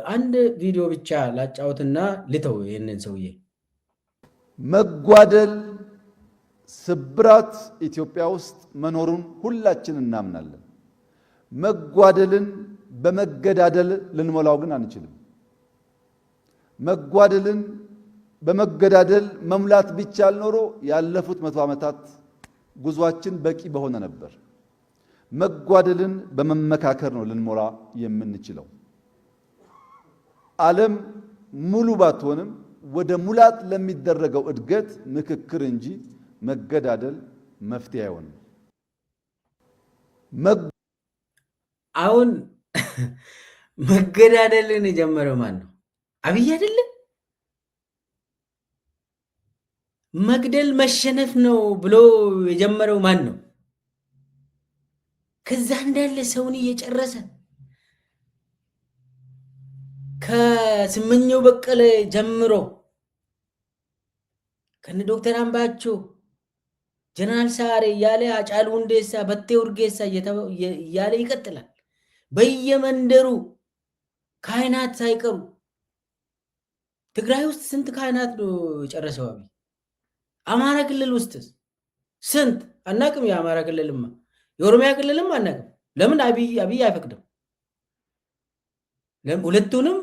አንድ ቪዲዮ ብቻ ላጫውትና ልተው ይህንን ሰውዬ። መጓደል፣ ስብራት ኢትዮጵያ ውስጥ መኖሩን ሁላችን እናምናለን። መጓደልን በመገዳደል ልንሞላው ግን አንችልም። መጓደልን በመገዳደል መሙላት ቢቻል ኖሮ ያለፉት 100 ዓመታት ጉዟችን በቂ በሆነ ነበር። መጓደልን በመመካከር ነው ልንሞላ የምንችለው። ዓለም ሙሉ ባትሆንም ወደ ሙላት ለሚደረገው እድገት ምክክር እንጂ መገዳደል መፍትሄ አይሆንም። አሁን መገዳደልን የጀመረው ማን ነው? አብይ አይደለ? መግደል መሸነፍ ነው ብሎ የጀመረው ማን ነው? ከዛ እንዳለ ሰውን እየጨረሰ ከስመኘው በቀለ ጀምሮ ከነ ዶክተር አምባቸው ጀነራል ሳሬ እያለ አጫሉ ሁንዴሳ፣ በቴ ኡርጌሳ እያለ ይቀጥላል። በየመንደሩ ካህናት ሳይቀሩ ትግራይ ውስጥ ስንት ካህናት ነው የጨረሰው አብይ? አማራ ክልል ውስጥ ስንት አናቅም? የአማራ ክልልማ የኦሮሚያ ክልልም አናቅም። ለምን አብይ አይፈቅድም? ሁለቱንም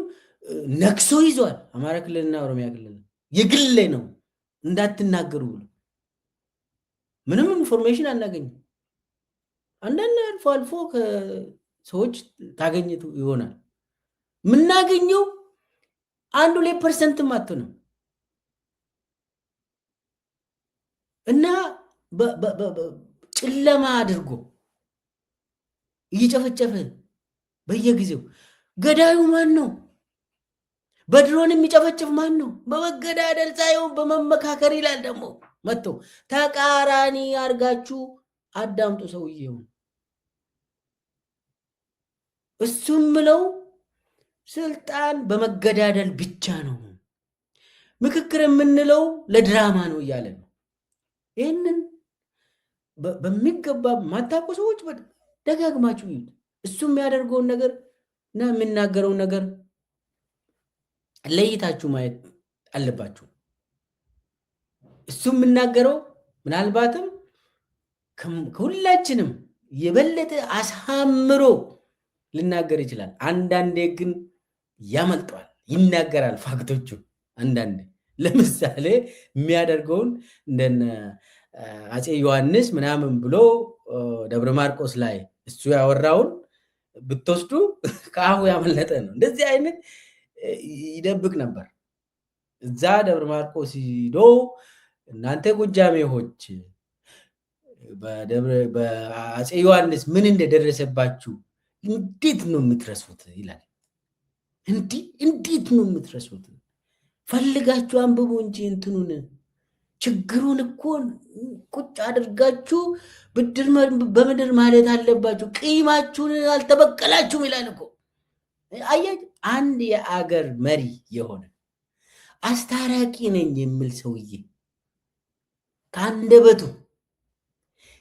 ነክሶ ይዟል። አማራ ክልልና ኦሮሚያ ክልል የግል ነው እንዳትናገሩ ብሎ ምንም ኢንፎርሜሽን አናገኝም። አንዳንድ አልፎ አልፎ ከሰዎች ታገኝቱ ይሆናል። የምናገኘው 1-2% አትሆንም እና ጨለማ አድርጎ እየጨፈጨፈ በየጊዜው ገዳዩ ማን ነው? በድሮን የሚጨፈጭፍ ማን ነው? በመገዳደል ሳይሆን በመመካከር ይላል። ደግሞ መጥቶ ተቃራኒ አድርጋችሁ አዳምጡ ሰውዬው። እሱም ብለው ስልጣን በመገዳደል ብቻ ነው፣ ምክክር የምንለው ለድራማ ነው እያለ ነው። ይህንን በሚገባ ማታውቁ ሰዎች ደጋግማችሁ ይዩት። እሱ የሚያደርገውን ነገር እና የሚናገረውን ነገር ለይታችሁ ማየት አለባችሁ። እሱ የምናገረው ምናልባትም ከሁላችንም የበለጠ አሳምሮ ሊናገር ይችላል። አንዳንዴ ግን ያመልጠዋል፣ ይናገራል ፋክቶቹ። አንዳንዴ ለምሳሌ የሚያደርገውን እንደነ አፄ ዮሐንስ ምናምን ብሎ ደብረ ማርቆስ ላይ እሱ ያወራውን ብትወስዱ ከአሁ ያመለጠ ነው። እንደዚህ አይነት ይደብቅ ነበር። እዛ ደብረ ማርቆስ ሂዶ እናንተ ጎጃሜዎች በአፄ ዮሐንስ ምን እንደደረሰባችሁ እንዴት ነው የምትረሱት ይላል። እንዴት ነው የምትረሱት? ፈልጋችሁ አንብቡ እንጂ እንትኑን ችግሩን እኮ ቁጭ አድርጋችሁ ብድር በምድር ማለት አለባችሁ። ቂማችሁን አልተበቀላችሁም ይላል እኮ። አያችሁ፣ አንድ የአገር መሪ የሆነ አስታራቂ ነኝ የሚል ሰውዬ ከአንደበቱ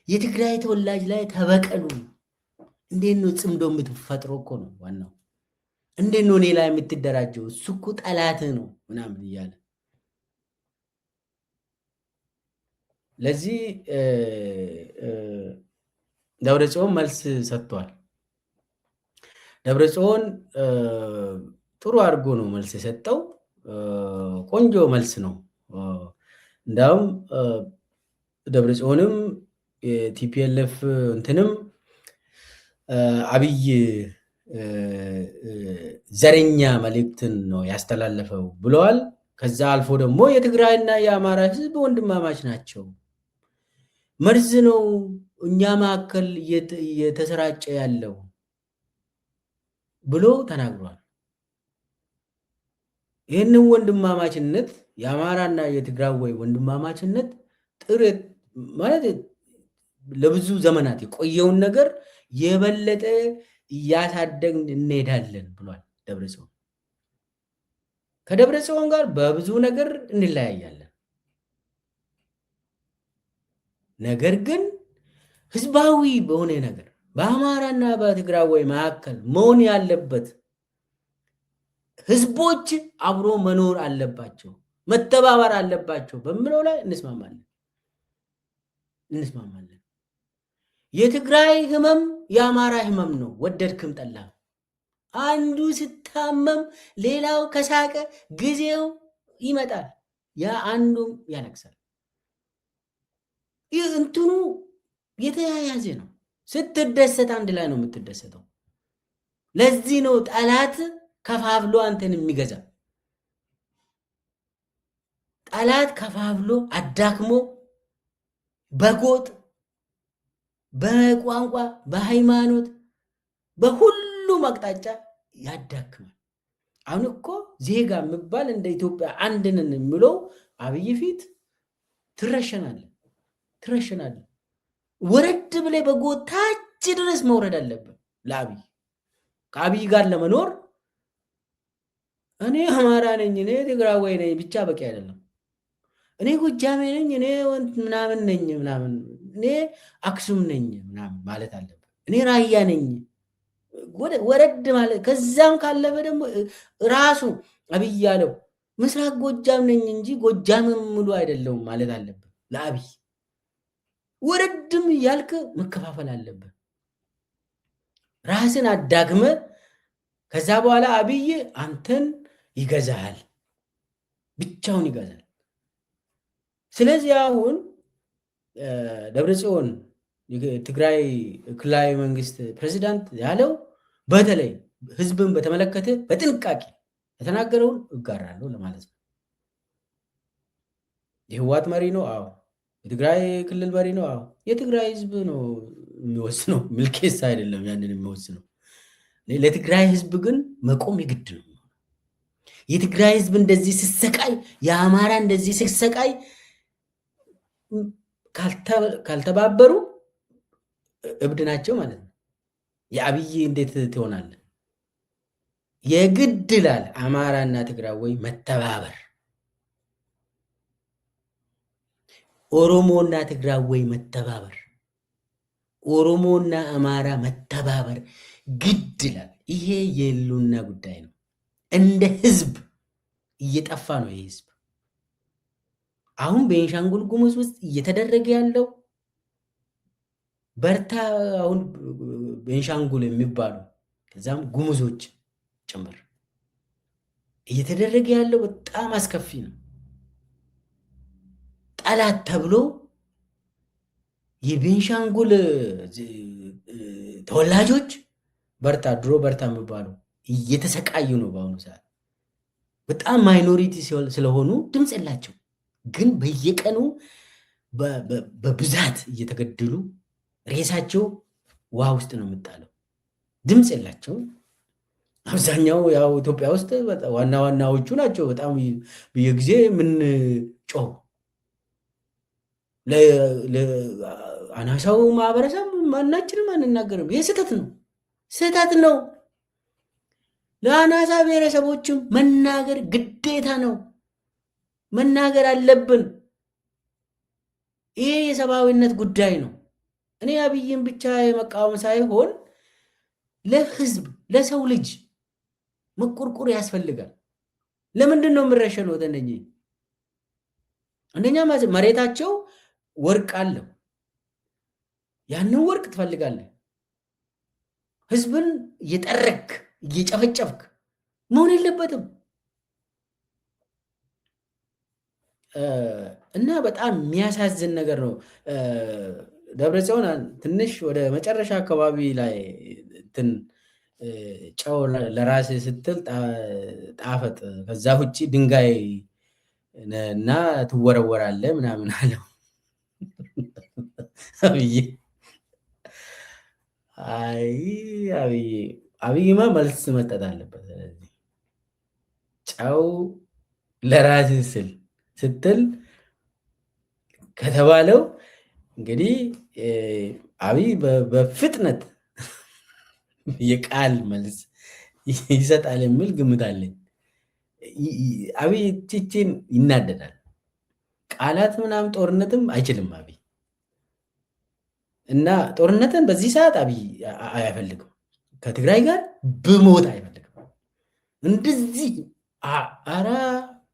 የትግራይ ተወላጅ ላይ ተበቀሉ፣ እንዴት ነው ጽምዶ የምትፈጥሮ እኮ ነው ዋናው። እንዴት ነው እኔ ላይ የምትደራጀው? እሱ እኮ ጠላት ነው ምናምን እያለ ለዚህ ደብረጽዮን መልስ ሰጥቷል። ደብረጽዮን ጥሩ አድርጎ ነው መልስ የሰጠው። ቆንጆ መልስ ነው። እንዳውም ደብረጽዮንም የቲፒኤልኤፍ እንትንም አብይ ዘረኛ መልእክትን ነው ያስተላለፈው ብለዋል። ከዛ አልፎ ደግሞ የትግራይና የአማራ ህዝብ ወንድማማች ናቸው፣ መርዝ ነው እኛ መካከል እየተሰራጨ ያለው ብሎ ተናግሯል። ይህንን ወንድማማችነት የአማራና የትግራይ ወንድማማችነት ጥረት ማለት ለብዙ ዘመናት የቆየውን ነገር የበለጠ እያሳደግን እንሄዳለን ብሏል ደብረጽዮን። ከደብረጽዮን ጋር በብዙ ነገር እንለያያለን። ነገር ግን ህዝባዊ በሆነ ነገር በአማራና በትግራይ መካከል መሆን ያለበት ህዝቦች አብሮ መኖር አለባቸው፣ መተባበር አለባቸው በሚለው ላይ እንስማማለን። የትግራይ ህመም የአማራ ህመም ነው፣ ወደድክም ጠላ። አንዱ ስታመም ሌላው ከሳቀ ጊዜው ይመጣል፣ ያ አንዱም ያለቅሳል። ይህ እንትኑ የተያያዘ ነው። ስትደሰት አንድ ላይ ነው የምትደሰተው። ለዚህ ነው ጠላት ከፋፍሎ አንተን የሚገዛ። ጠላት ከፋፍሎ አዳክሞ በጎጥ በቋንቋ በሃይማኖት በሁሉም አቅጣጫ ያዳክማል። አሁን እኮ ዜጋ የሚባል እንደ ኢትዮጵያ አንድንን የሚለው አብይ ፊት ትረሸናለህ። ወረድ ብለህ በጎታች ድረስ መውረድ አለብን። ለአብይ ከአብይ ጋር ለመኖር እኔ አማራ ነኝ፣ እኔ ትግራዋይ ነኝ ብቻ በቂ አይደለም። እኔ ጎጃሜ ነኝ፣ እኔ ምናምን ነኝ፣ ምናምን እኔ አክሱም ነኝ ምናምን ማለት አለብን። እኔ ራያ ነኝ ወረድ ማለት። ከዛም ካለፈ ደግሞ ራሱ አብይ ያለው ምስራቅ ጎጃም ነኝ እንጂ ጎጃም ሙሉ አይደለውም ማለት አለብን። ለአብይ ወረድም እያልክ መከፋፈል አለብን። ራስን አዳግመ ከዛ በኋላ አብይ አንተን ይገዛል፣ ብቻውን ይገዛል። ስለዚህ አሁን ደብረጽዮን ትግራይ ክልላዊ መንግስት ፕሬዚዳንት ያለው በተለይ ህዝብን በተመለከተ በጥንቃቄ የተናገረውን እጋራለሁ ለማለት ነው። የህወሓት መሪ ነው። አዎ። የትግራይ ክልል መሪ ነው። አዎ። የትግራይ ህዝብ ነው የሚወስነው፣ ምልኬሳ አይደለም ያንን የሚወስነው። ለትግራይ ህዝብ ግን መቆም የግድ ነው። የትግራይ ህዝብ እንደዚህ ሲሰቃይ፣ የአማራ እንደዚህ ሲሰቃይ ካልተባበሩ እብድ ናቸው ማለት ነው። የአብይ እንዴት ትሆናለህ? የግድ ይላል አማራና ትግራይ ወይ መተባበር፣ ኦሮሞና ትግራይ ወይ መተባበር፣ ኦሮሞና አማራ መተባበር ግድ ይላል። ይሄ የህልውና ጉዳይ ነው። እንደ ህዝብ እየጠፋ ነው። ይህ ህዝብ አሁን ቤንሻንጉል ጉሙዝ ውስጥ እየተደረገ ያለው በርታ፣ አሁን ቤንሻንጉል የሚባሉ ከዛም ጉሙዞች ጭምር እየተደረገ ያለው በጣም አስከፊ ነው። ጠላት ተብሎ የቤንሻንጉል ተወላጆች በርታ፣ ድሮ በርታ የሚባሉ እየተሰቃዩ ነው። በአሁኑ ሰዓት በጣም ማይኖሪቲ ስለሆኑ ድምፅ የላቸው፣ ግን በየቀኑ በብዛት እየተገደሉ ሬሳቸው ውሃ ውስጥ ነው የምጣለው። ድምፅ የላቸው። አብዛኛው ያው ኢትዮጵያ ውስጥ ዋና ዋናዎቹ ናቸው። በጣም በየጊዜ ምን ጮህ ለአናሳው ማህበረሰብ ማናችንም አንናገርም። ይህ ስህተት ነው። ለአናሳ ብሔረሰቦችም መናገር ግዴታ ነው። መናገር አለብን። ይሄ የሰብአዊነት ጉዳይ ነው። እኔ አብይን ብቻ የመቃወም ሳይሆን ለህዝብ ለሰው ልጅ መቆርቆር ያስፈልጋል። ለምንድን ነው የምረሸነው? አንደኛ መሬታቸው ወርቅ አለው። ያንን ወርቅ ትፈልጋለህ። ህዝብን እየጠረክ እየጨፈጨፍክ መሆን የለበትም። እና በጣም የሚያሳዝን ነገር ነው። ደብረጽዮን ትንሽ ወደ መጨረሻ አካባቢ ላይ ጨው ለራስ ስትል ጣፈጥ፣ ከዛ ውጭ ድንጋይ እና ትወረወራለህ ምናምን አለው አብይ። አብይማ መልስ መጠጥ አለበት። ስለዚህ ጨው ለራስ ስትል ከተባለው እንግዲህ አብይ በፍጥነት የቃል መልስ ይሰጣል የሚል ግምት አለኝ። አብይ ቺቺን ይናደዳል። ቃላት ምናምን ጦርነትም አይችልም አብይ። እና ጦርነትን በዚህ ሰዓት አብይ አይፈልግም። ከትግራይ ጋር ብሞት አይፈልግም። እንደዚህ አራ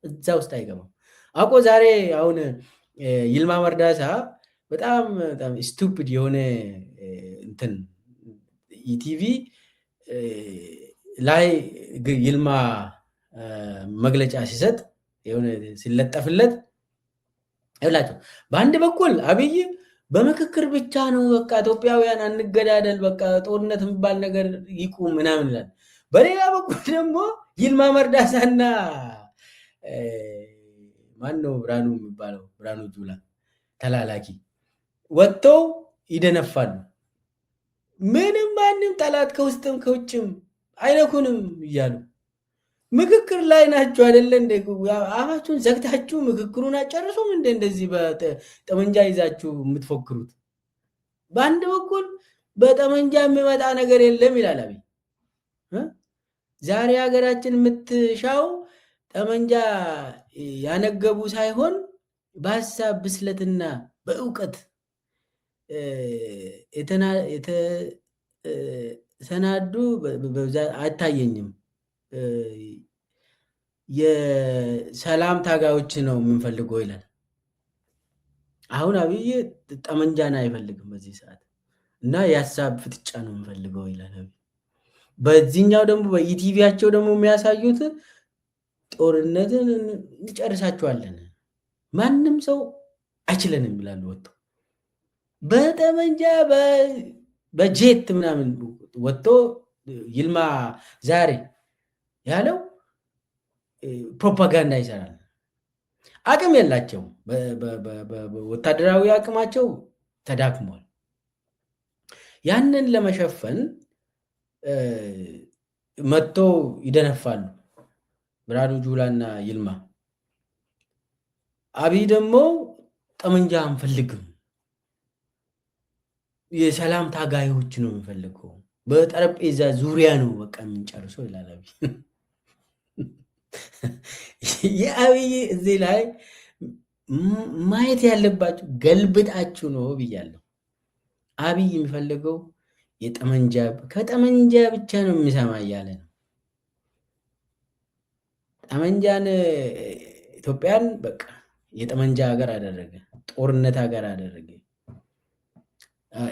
እዛ ውስጥ አይገባም። አውቆ ዛሬ አሁን ይልማ መርዳሳ በጣም ስቱፒድ የሆነ እንትን ኢቲቪ ላይ ይልማ መግለጫ ሲሰጥ የሆነ ሲለጠፍለት ይላቸው። በአንድ በኩል አብይ በምክክር ብቻ ነው በቃ ኢትዮጵያውያን አንገዳደል፣ በቃ ጦርነት የሚባል ነገር ይቁም ምናምን ይላል። በሌላ በኩል ደግሞ ይልማ መርዳሳና ማነው ብርሃኑ የሚባለው ብርሃኑ ጁላ ተላላኪ ወጥተው ይደነፋሉ። ምንም ማንም ጠላት ከውስጥም ከውጭም አይነኩንም እያሉ ምክክር ላይ ናችሁ አይደለ እንዴ? አፋችሁን ዘግታችሁ ምክክሩን አጨርሱም እንዴ? እንደዚህ በጠመንጃ ይዛችሁ የምትፎክሩት። በአንድ በኩል በጠመንጃ የሚመጣ ነገር የለም ይላል አብይ። ዛሬ ሀገራችን የምትሻው ጠመንጃ ያነገቡ ሳይሆን በሀሳብ ብስለትና በእውቀት የተሰናዱ አይታየኝም። የሰላም ታጋዮች ነው የምንፈልገው ይላል። አሁን አብይ ጠመንጃን አይፈልግም በዚህ ሰዓት እና የሀሳብ ፍጥጫ ነው የምንፈልገው ይላል አብይ። በዚህኛው ደግሞ በኢቲቪያቸው ደግሞ የሚያሳዩት ጦርነትን እንጨርሳቸዋለን፣ ማንም ሰው አይችለንም ይላሉ። ወጥቶ በጠመንጃ በጄት ምናምን ወጥቶ ይልማ ዛሬ ያለው ፕሮፓጋንዳ ይሰራል። አቅም የላቸውም። ወታደራዊ አቅማቸው ተዳክሟል። ያንን ለመሸፈን መጥቶ ይደነፋሉ ብርሃኑ ጁላና ይልማ። አብይ ደግሞ ጠመንጃ አንፈልግም፣ የሰላም ታጋዮች ነው የምንፈልገው፣ በጠረጴዛ ዙሪያ ነው በቃ የምንጨርሰው ይላል አብይ። የአብይ እዚህ ላይ ማየት ያለባችሁ ገልብጣችሁ ነው ብያለሁ። አብይ የሚፈልገው ከጠመንጃ ብቻ ነው የሚሰማ እያለ ነው። ጠመንጃን ኢትዮጵያን በቃ የጠመንጃ ሀገር አደረገ፣ ጦርነት ሀገር አደረገ።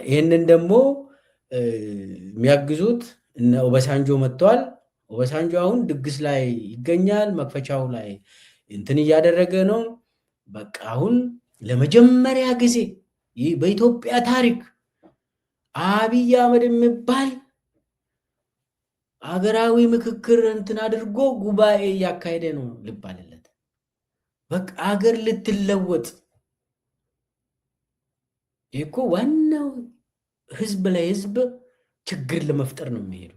ይህንን ደግሞ የሚያግዙት እነ ኦባሳንጆ መጥተዋል። ኦባሳንጆ አሁን ድግስ ላይ ይገኛል። መክፈቻው ላይ እንትን እያደረገ ነው። በቃ አሁን ለመጀመሪያ ጊዜ ይህ በኢትዮጵያ ታሪክ አብይ አህመድ የሚባል ሀገራዊ ምክክር እንትን አድርጎ ጉባኤ እያካሄደ ነው ልባልለት። በቃ ሀገር ልትለወጥ እኮ ዋናው ህዝብ ለህዝብ ችግር ለመፍጠር ነው የሚሄዱት።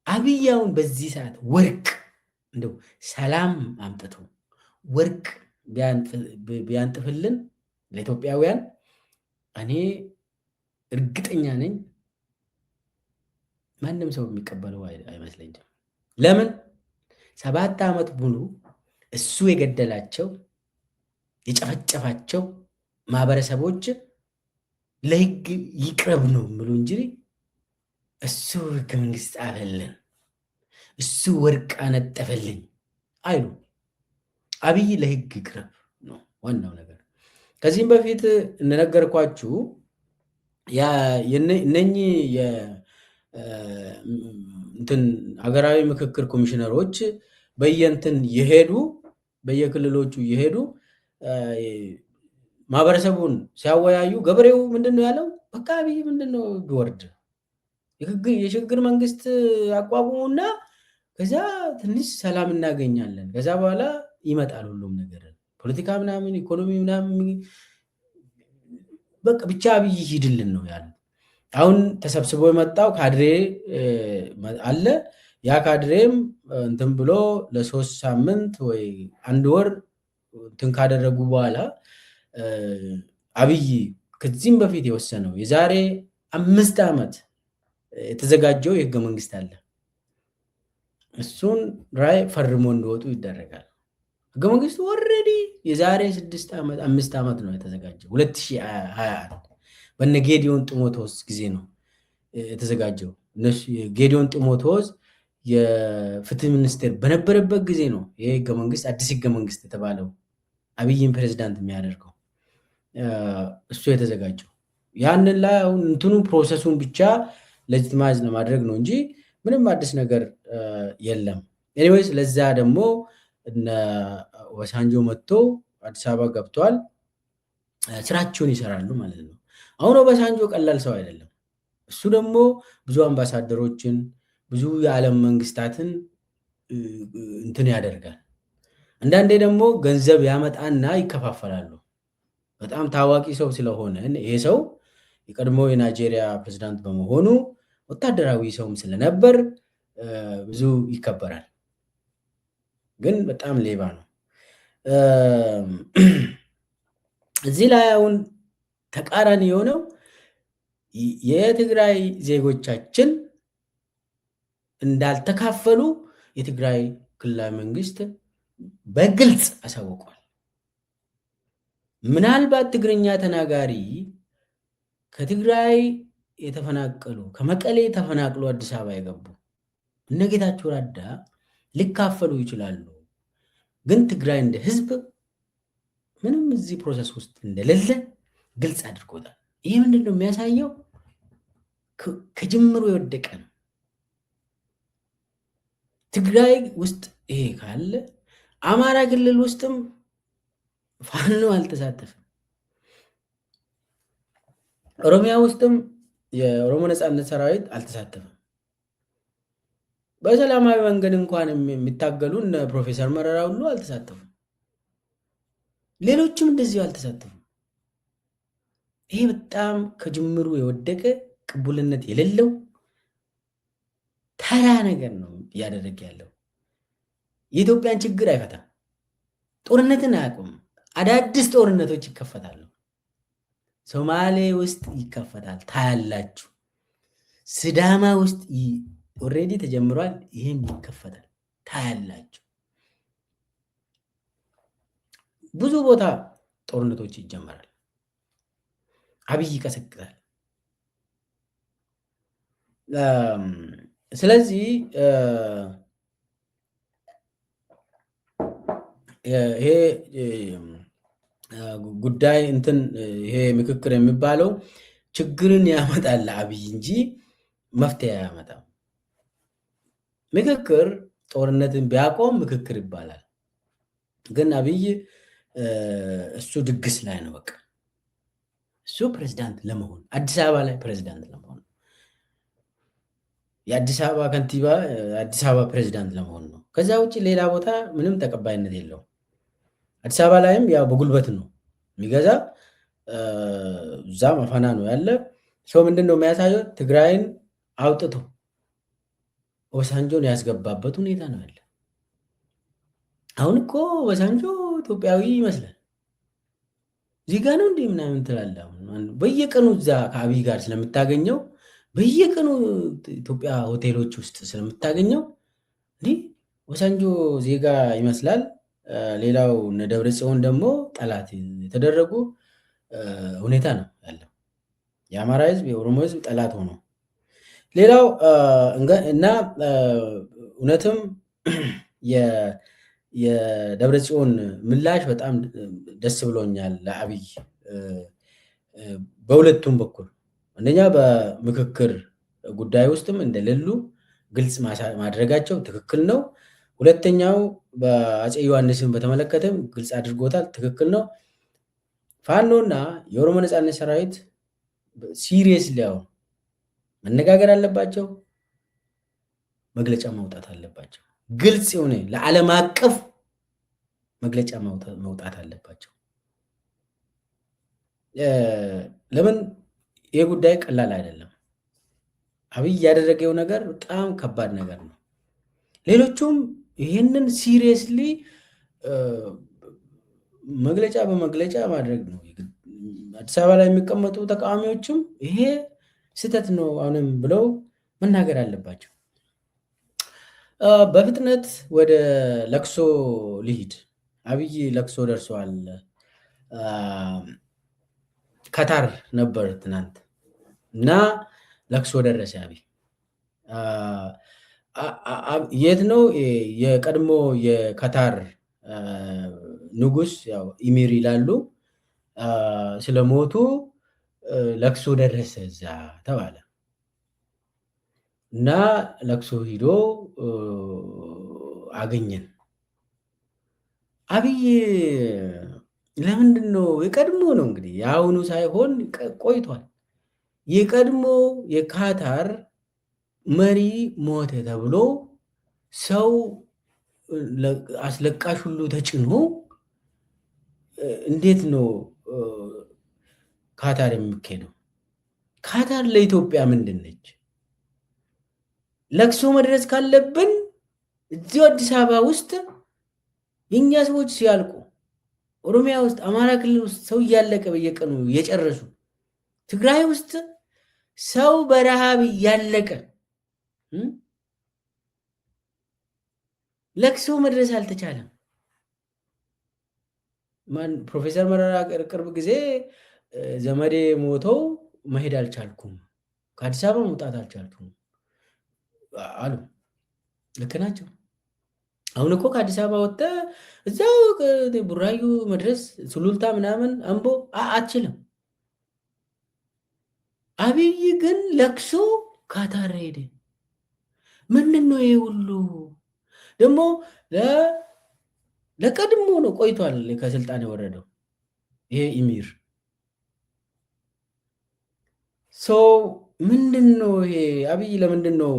አብይ አሁን በዚህ ሰዓት ወርቅ እንደው ሰላም አምጥቶ ወርቅ ቢያንጥፍልን ለኢትዮጵያውያን እኔ እርግጠኛ ነኝ ማንም ሰው የሚቀበለው አይመስለኝም። ለምን 7 ዓመት ሙሉ እሱ የገደላቸው የጨፈጨፋቸው ማህበረሰቦች ለህግ ይቅረብ ነው ምሉ እንጂ እሱ ህገ መንግስት ጻፈልን፣ እሱ ወርቅ አነጠፈልኝ አይሉ። አብይ ለህግ ይቅረብ ነው ዋናው ነገር። ከዚህም በፊት እንደነገርኳችሁ እነኚህ እንትን ሀገራዊ ምክክር ኮሚሽነሮች በየእንትን የሄዱ በየክልሎቹ የሄዱ ማህበረሰቡን ሲያወያዩ ገበሬው ምንድነው ያለው? በቃ አብይ ምንድነው ቢወርድ የሽግግር መንግስት አቋቁሙና ከዛ ትንሽ ሰላም እናገኛለን፣ ከዛ በኋላ ይመጣል ሁሉም ነገር ፖለቲካ ምናምን ኢኮኖሚ ምናምን በቃ ብቻ አብይ ይሂድልን ነው ያለው። አሁን ተሰብስቦ የመጣው ካድሬ አለ። ያ ካድሬም እንትን ብሎ ለ3 ሳምንት ወይ 1 ወር እንትን ካደረጉ በኋላ አብይ ከዚህም በፊት የወሰነው የዛሬ 5 ዓመት የተዘጋጀው የህገ መንግስት አለ። እሱን ራይ ፈርሞ እንዲወጡ ይደረጋል። ህገ መንግስቱ ኦልሬዲ የዛሬ 5 ዓመት ነው የተዘጋጀው። 2021 በነ ጌዲዮን ጢሞቴዎስ ጊዜ ነው የተዘጋጀው። ጌዲዮን ጢሞቴዎስ የፍትህ ሚኒስቴር በነበረበት ጊዜ ነው ይሄ ህገ መንግስት አዲስ ህገ መንግስት የተባለው አብይን ፕሬዝዳንት የሚያደርገው እሱ የተዘጋጀው። ያንን ላይ አሁን እንትኑ ፕሮሰሱን ብቻ ሌጂቲማይዝ ለማድረግ ነው እንጂ ምንም አዲስ ነገር የለም። ኤኒዌይስ ለዛ ደግሞ እነ ኦባሳንጆ መጥቶ አዲስ አበባ ገብቷል። ስራቸውን ይሰራሉ ማለት ነው። አሁን ኦባሳንጆ ቀላል ሰው አይደለም። እሱ ደግሞ ብዙ አምባሳደሮችን ብዙ የዓለም መንግስታትን እንትን ያደርጋል። አንዳንዴ ደግሞ ገንዘብ ያመጣና ይከፋፈላሉ። በጣም ታዋቂ ሰው ስለሆነ ይሄ ሰው የቀድሞ የናይጄሪያ ፕሬዝዳንት በመሆኑ ወታደራዊ ሰውም ስለነበር ብዙ ይከበራል፣ ግን በጣም ሌባ ነው። እዚህ ላይ አሁን ተቃራኒ የሆነው የትግራይ ዜጎቻችን እንዳልተካፈሉ የትግራይ ክልላዊ መንግስት በግልጽ አሳውቋል። ምናልባት ትግርኛ ተናጋሪ ከትግራይ የተፈናቀሉ ከመቀሌ ተፈናቅሎ አዲስ አበባ የገቡ እነ ጌታቸው ረዳ ሊካፈሉ ይችላሉ። ግን ትግራይ እንደ ህዝብ ምንም እዚህ ፕሮሰስ ውስጥ እንደሌለ ግልጽ አድርጎታል። ይህ ምንድን ነው የሚያሳየው? ከጅምሩ የወደቀ ነው። ትግራይ ውስጥ ይሄ ካለ አማራ ክልል ውስጥም ፋኖ አልተሳተፈም። ኦሮሚያ ውስጥም የኦሮሞ ነጻነት ሰራዊት አልተሳተፈም። በሰላማዊ መንገድ እንኳን የሚታገሉ እነ ፕሮፌሰር መረራ ሁሉ አልተሳተፉም። ሌሎችም እንደዚሁ አልተሳተፉም። ይሄ በጣም ከጅምሩ የወደቀ ቅቡልነት የሌለው ተራ ነገር ነው እያደረገ ያለው። የኢትዮጵያን ችግር አይፈታም። ጦርነትን አያውቁም። አዳዲስ ጦርነቶች ይከፈታሉ። ሶማሌ ውስጥ ይከፈታል፣ ታያላችሁ። ሲዳማ ውስጥ ኦልሬዲ ተጀምሯል። ይህም ይከፈታል፣ ታያላችሁ። ብዙ ቦታ ጦርነቶች ይጀመራል። አብይ ይቀሰቅሳል። ስለዚህ ይሄ ጉዳይ ይሄ ምክክር የሚባለው ችግርን ያመጣል አብይ እንጂ መፍትሄ አያመጣም። ምክክር ጦርነትን ቢያቆም ምክክር ይባላል። ግን አብይ እሱ ድግስ ላይ ነው። በቃ እሱ ፕሬዝዳንት ለመሆን አዲስ አበባ ላይ ፕሬዝዳንት ለመሆን የአዲስ አበባ ከንቲባ አዲስ አበባ ፕሬዝዳንት ለመሆን ነው። ከዛ ውጭ ሌላ ቦታ ምንም ተቀባይነት የለውም። አዲስ አበባ ላይም ያው በጉልበት ነው የሚገዛ። እዛም አፈና ነው ያለ ሰው። ምንድን ነው የሚያሳየው? ትግራይን አውጥቶ ኦባሳንጆን ያስገባበት ሁኔታ ነው ያለ። አሁን እኮ ኦባሳንጆ ኢትዮጵያዊ ይመስላል። እዚህ ጋ ነው እንዲህ ምናምን ትላለህ። በየቀኑ እዛ ከአብይ ጋር ስለምታገኘው በየቀኑ ኢትዮጵያ ሆቴሎች ውስጥ ስለምታገኘው እንዲህ ኦባሳንጆ ዜጋ ይመስላል። ሌላው እነ ደብረጽዮን ደግሞ ጠላት የተደረጉ ሁኔታ ነው ያለው። የአማራ ህዝብ የኦሮሞ ህዝብ ጠላት ሆኖ ሌላው እና እውነትም የደብረጽዮን ምላሽ በጣም ደስ ብሎኛል ለአብይ በሁለቱም በኩል። አንደኛ በምክክር ጉዳይ ውስጥም እንደሌሉ ግልጽ ማድረጋቸው ትክክል ነው። ሁለተኛው በአፄ ዮሐንስን በተመለከተም ግልጽ አድርጎታል፣ ትክክል ነው። ፋኖና የኦሮሞ ነጻነት ሰራዊት ሲሪየስ ሊያው መነጋገር አለባቸው፣ መግለጫ ማውጣት አለባቸው። ግልጽ የሆነ ለዓለም አቀፍ መግለጫ መውጣት አለባቸው። ለምን ይህ ጉዳይ ቀላል አይደለም። አብይ ያደረገው ነገር በጣም ከባድ ነገር ነው። ሌሎቹም ይህንን ሲሪየስሊ መግለጫ በመግለጫ ማድረግ ነው። አዲስ አበባ ላይ የሚቀመጡ ተቃዋሚዎችም ይሄ ስህተት ነው አሁንም ብለው መናገር አለባቸው። በፍጥነት ወደ ለቅሶ ልሂድ። አብይ ለቅሶ ደርሰዋል። ካታር ነበር ትናንት እና ለቅሶ ደረሰ አብይ። የት ነው? የቀድሞ የካታር ንጉስ ያው ኢሚር ይላሉ ስለሞቱ ለቅሶ ደረሰ እዛ ተባለ እና ለቅሶ ሂዶ አገኘን። አብይ ለምንድን ነው? የቀድሞ ነው እንግዲህ የአሁኑ ሳይሆን ቆይቷል። የቀድሞ የካታር መሪ ሞተ ተብሎ ሰው አስለቃሽ ሁሉ ተጭኖ እንዴት ነው ካታር የሚካሄደው? ካታር ለኢትዮጵያ ምንድን ነች? ለቅሶ መድረስ ካለብን እዚሁ አዲስ አበባ ውስጥ የእኛ ሰዎች ሲያልቁ፣ ኦሮሚያ ውስጥ፣ አማራ ክልል ውስጥ ሰው እያለቀ በየቀኑ እየጨረሱ፣ ትግራይ ውስጥ ሰው በረሃብ እያለቀ ለቅሶ መድረስ አልተቻለም። ፕሮፌሰር መረራ ቅርብ ጊዜ ዘመዴ ሞተው መሄድ አልቻልኩም፣ ከአዲስ አበባ መውጣት አልቻልኩም አሉ። ልክ ናቸው። አሁን እኮ ከአዲስ አበባ ወጥተህ እዛው ቡራዩ መድረስ፣ ሱሉልታ ምናምን አምቦ አትችልም። አብይ ግን ለቅሶ ካታር ሄደ። ምንድን ነው ይሄ ሁሉ? ደግሞ ለቀድሞ ነው ቆይቷል ከስልጣን የወረደው ይሄ ኢሚር። ምንድን ነው ይሄ? አብይ ለምንድን ነው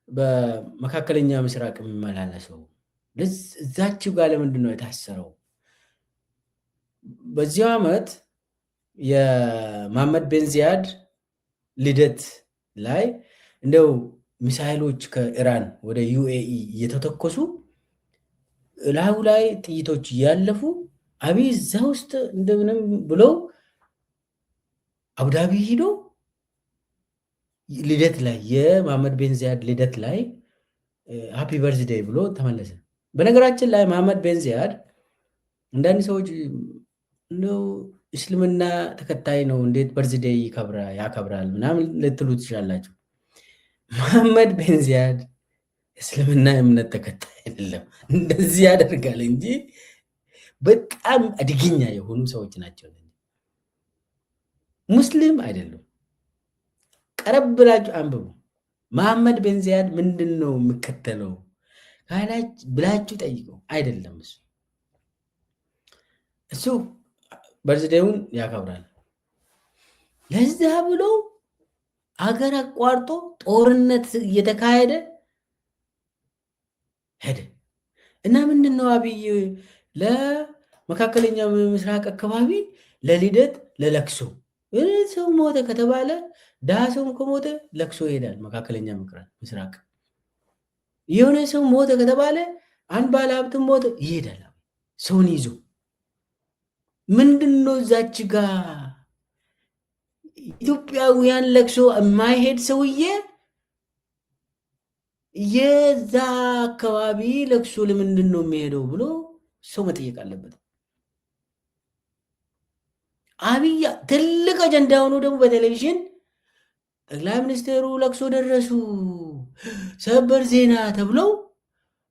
በመካከለኛ ምስራቅ የሚመላለሰው? እዛችው ጋር ለምንድን ነው የታሰረው? በዚያው ዓመት የመሐመድ ቤን ዚያድ ልደት ላይ እንደው ሚሳይሎች ከኢራን ወደ ዩኤኢ እየተተኮሱ ላዩ ላይ ጥይቶች እያለፉ አብይ እዛ ውስጥ እንደምንም ብለው አቡዳቢ ሂዶ ልደት ላይ የመሐመድ ቤን ዚያድ ልደት ላይ ሃፒ በርዝዴይ ብሎ ተመለሰ። በነገራችን ላይ መሐመድ ቤን ዚያድ አንዳንድ ሰዎች እንደው እስልምና ተከታይ ነው እንዴት በርዝዴይ ያከብራል ምናምን ልትሉ ትችላላችሁ። መሐመድ ቤን ዚያድ እስልምና እምነት ተከታይ አይደለም፣ እንደዚህ ያደርጋል እንጂ በጣም አደገኛ የሆኑ ሰዎች ናቸው። ሙስሊም አይደሉም። ቀረብ ብላችሁ አንብቡ። መሐመድ ቤን ዚያድ ምንድን ነው የሚከተለው ብላችሁ ጠይቀው። አይደለም እሱ በርዝዴውን ያከብራል። ለዛ ብሎ አገር አቋርጦ ጦርነት እየተካሄደ ሄደ እና ምንድን ነው አብይ ለመካከለኛ ምስራቅ አካባቢ ለልደት ለለቅሶ ሰው ሞተ ከተባለ ድሃ ሰው ከሞተ ለቅሶ ይሄዳል። መካከለኛ ምስራቅ የሆነ ሰው ሞተ ከተባለ አንድ ባለ ሀብትም ሞተ ይሄዳል ሰውን ይዞ። ምንድን ነው እዛች ጋር ኢትዮጵያውያን ለቅሶ የማይሄድ ሰውዬ የዛ አካባቢ ለቅሶ ለምንድን ነው የሚሄደው ብሎ ሰው መጠየቅ አለበት። አብይ ትልቅ አጀንዳ ሆኖ ደግሞ በቴሌቪዥን ጠቅላይ ሚኒስትሩ ለቅሶ ደረሱ ሰበር ዜና ተብለው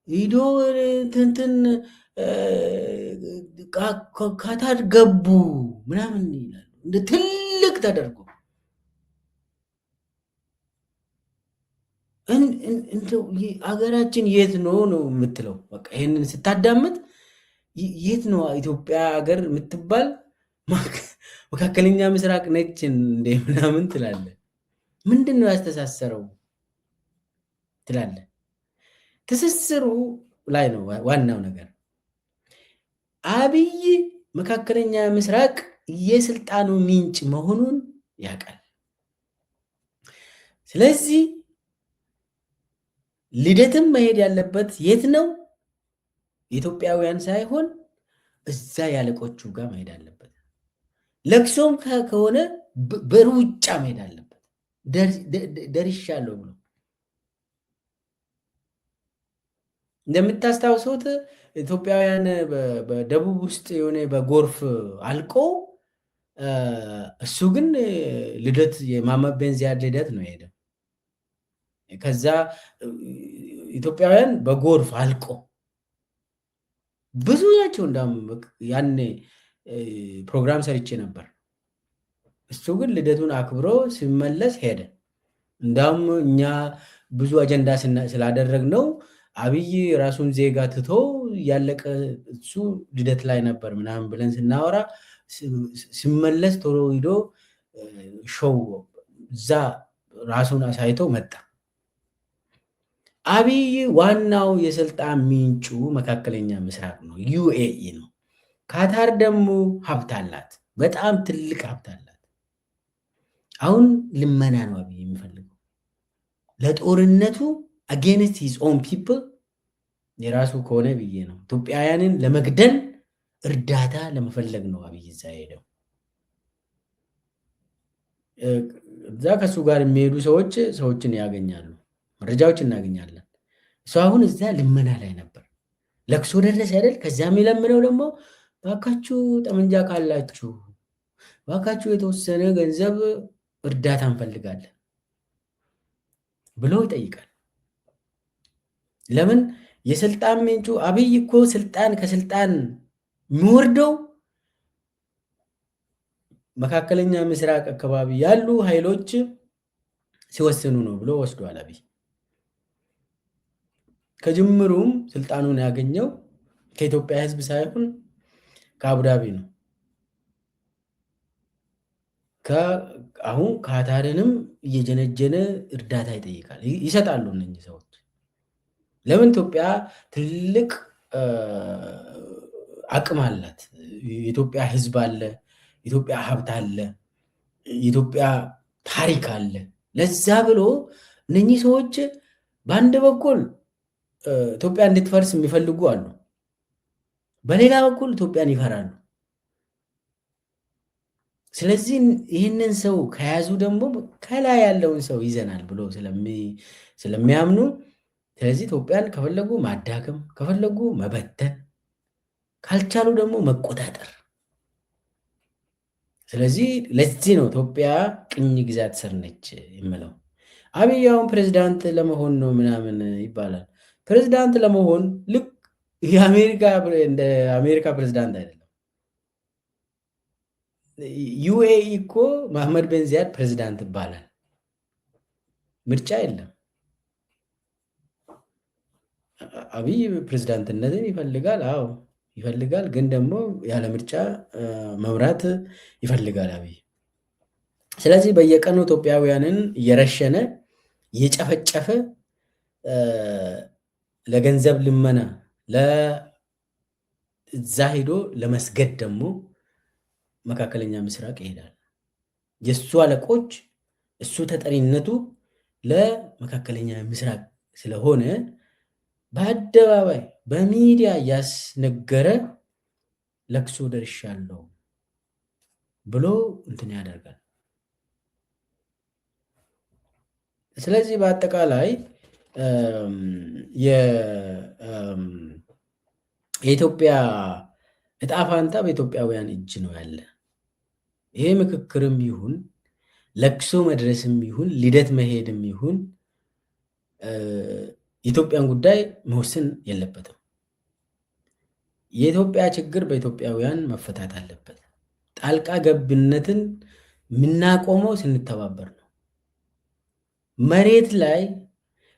ሂዶ ትንትን ካታር ገቡ ምናምን ይላሉ። እንደ ትልቅ ተደርጎ እንደው አገራችን የት ነው የምትለው? በቃ ይሄንን ስታዳምጥ የት ነው ኢትዮጵያ ሀገር የምትባል መካከለኛ ምስራቅ ነች እንደ ምናምን ትላለ። ምንድን ነው ያስተሳሰረው ትላለ። ትስስሩ ላይ ነው ዋናው ነገር። አብይ መካከለኛ ምስራቅ የስልጣኑ ምንጭ መሆኑን ያውቃል። ስለዚህ ልደትም መሄድ ያለበት የት ነው? ኢትዮጵያውያን ሳይሆን እዛ ያለቆቹ ጋር መሄድ አለበት። ለቅሶም ከሆነ በሩጫ መሄድ አለበት። ደርሻለሁ ብሎ እንደምታስታውሱት ኢትዮጵያውያን በደቡብ ውስጥ የሆነ በጎርፍ አልቆ እሱ ግን ልደት የመሐመድ ቤን ዚያድ ልደት ነው የሄደ። ከዛ ኢትዮጵያውያን በጎርፍ አልቆ ብዙ ናቸው። እንዳውም ያኔ ፕሮግራም ሰርቼ ነበር። እሱ ግን ልደቱን አክብሮ ሲመለስ ሄደ። እንዳውም እኛ ብዙ አጀንዳ ስላደረግነው አብይ ራሱን ዜጋ ትቶ ያለቀ እሱ ልደት ላይ ነበር ምናምን ብለን ስናወራ ሲመለስ ቶሎ ሂዶ ሾው እዛ ራሱን አሳይቶ መጣ። አብይ ዋናው የስልጣን ምንጩ መካከለኛ ምስራቅ ነው፣ ዩኤኢ ነው። ካታር ደግሞ ሀብት አላት፣ በጣም ትልቅ ሀብት አላት። አሁን ልመና ነው አብይ የሚፈልገው። ለጦርነቱ against his own people የራሱ ከሆነ ብዬ ነው ኢትዮጵያውያንን ለመግደል እርዳታ ለመፈለግ ነው አብይ እዛ ሄደው። እዛ ከሱ ጋር የሚሄዱ ሰዎችን ያገኛሉ፣ መረጃዎች እናገኛለን። እሱ አሁን እዛ ልመና ላይ ነበር። ለቅሶ ደረሰ አይደል? ከዛ የሚለምነው ደግሞ ባካችሁ ጠመንጃ ካላችሁ ባካችሁ የተወሰነ ገንዘብ እርዳታ እንፈልጋለን ብሎ ይጠይቃል። ለምን? የስልጣን ምንጩ አብይ እኮ ከስልጣን የሚወርደው መካከለኛ ምስራቅ አካባቢ ያሉ ኃይሎች ሲወስኑ ነው ብሎ ወስዷል። አብይ ከጅምሩም ስልጣኑን ያገኘው ከኢትዮጵያ ሕዝብ ሳይሆን ከአቡዳቢ ነው። አሁን ካታርንም እየጀነጀነ እርዳታ ይጠይቃል። ይሰጣሉ እነኚህ ሰዎች። ለምን? ኢትዮጵያ ትልቅ አቅም አላት። የኢትዮጵያ ሕዝብ አለ፣ የኢትዮጵያ ሀብት አለ፣ የኢትዮጵያ ታሪክ አለ። ለዛ ብሎ እነኚህ ሰዎች በአንድ በኩል ኢትዮጵያ እንድትፈርስ የሚፈልጉ አሉ፣ በሌላ በኩል ኢትዮጵያን ይፈራሉ። ስለዚህ ይህንን ሰው ከያዙ ደግሞ ከላይ ያለውን ሰው ይዘናል ብሎ ስለሚያምኑ፣ ስለዚህ ኢትዮጵያን ከፈለጉ ማዳከም፣ ከፈለጉ መበተን፣ ካልቻሉ ደግሞ መቆጣጠር። ስለዚህ ለዚህ ነው ኢትዮጵያ ቅኝ ግዛት ስር ነች የምለው። አብይ አሁን ፕሬዚዳንት ለመሆን ነው ምናምን ይባላል። ፕሬዚዳንት ለመሆን ልክ እንደ አሜሪካ ፕሬዚዳንት አይደለም። ዩኤኢ እኮ መሐመድ ቤን ዚያድ ፕሬዚዳንት ይባላል። ምርጫ የለም። አብይ ፕሬዚዳንትነትን ይፈልጋል። አዎ ይፈልጋል፣ ግን ደግሞ ያለ ምርጫ መምራት ይፈልጋል አብይ። ስለዚህ በየቀኑ ኢትዮጵያውያንን እየረሸነ እየጨፈጨፈ ለገንዘብ ልመና እዛ ሄዶ ለመስገድ ደግሞ መካከለኛ ምስራቅ ይሄዳል። የእሱ አለቆች እሱ ተጠሪነቱ ለመካከለኛ ምስራቅ ስለሆነ በአደባባይ በሚዲያ እያስነገረ ለቅሶ ደርሻለሁ ብሎ እንትን ያደርጋል። ስለዚህ በአጠቃላይ የኢትዮጵያ እጣ ፋንታ በኢትዮጵያውያን እጅ ነው ያለ። ይሄ ምክክርም ይሁን ለቅሶ መድረስም ይሁን ልደት መሄድም ይሁን የኢትዮጵያን ጉዳይ መወሰን የለበትም። የኢትዮጵያ ችግር በኢትዮጵያውያን መፈታት አለበት። ጣልቃ ገብነትን የምናቆመው ስንተባበር ነው። መሬት ላይ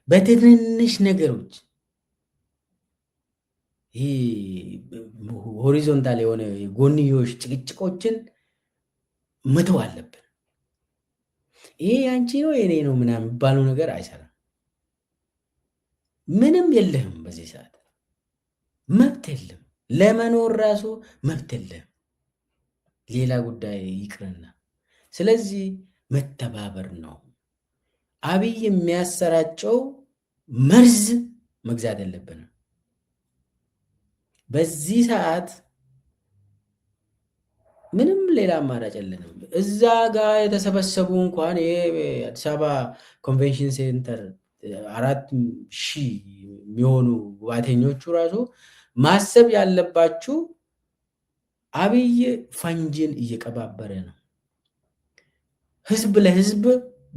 በትንንሽ ነገሮች ይህ ሆሪዞንታል የሆነ ጎንዮሽ ጭቅጭቆችን መተው አለብን። ይሄ ያንቺ ነው የኔ ነው ምናምን የሚባለው ነገር አይሰራም። ምንም የለህም፣ በዚህ ሰዓት መብት የለም፣ ለመኖር ራሱ መብት የለም፣ ሌላ ጉዳይ ይቅርና። ስለዚህ መተባበር ነው። አብይ የሚያሰራጨው መርዝ መግዛት የለብንም። በዚህ ሰዓት ምንም ሌላ አማራጭ የለንም። እዛ ጋር የተሰበሰቡ እንኳን የአዲስ አበባ ኮንቬንሽን ሴንተር 4,000 የሚሆኑ ጉባተኞቹ ራሱ ማሰብ ያለባችሁ አብይ ፈንጅን እየቀባበረ ነው። ህዝብ ለህዝብ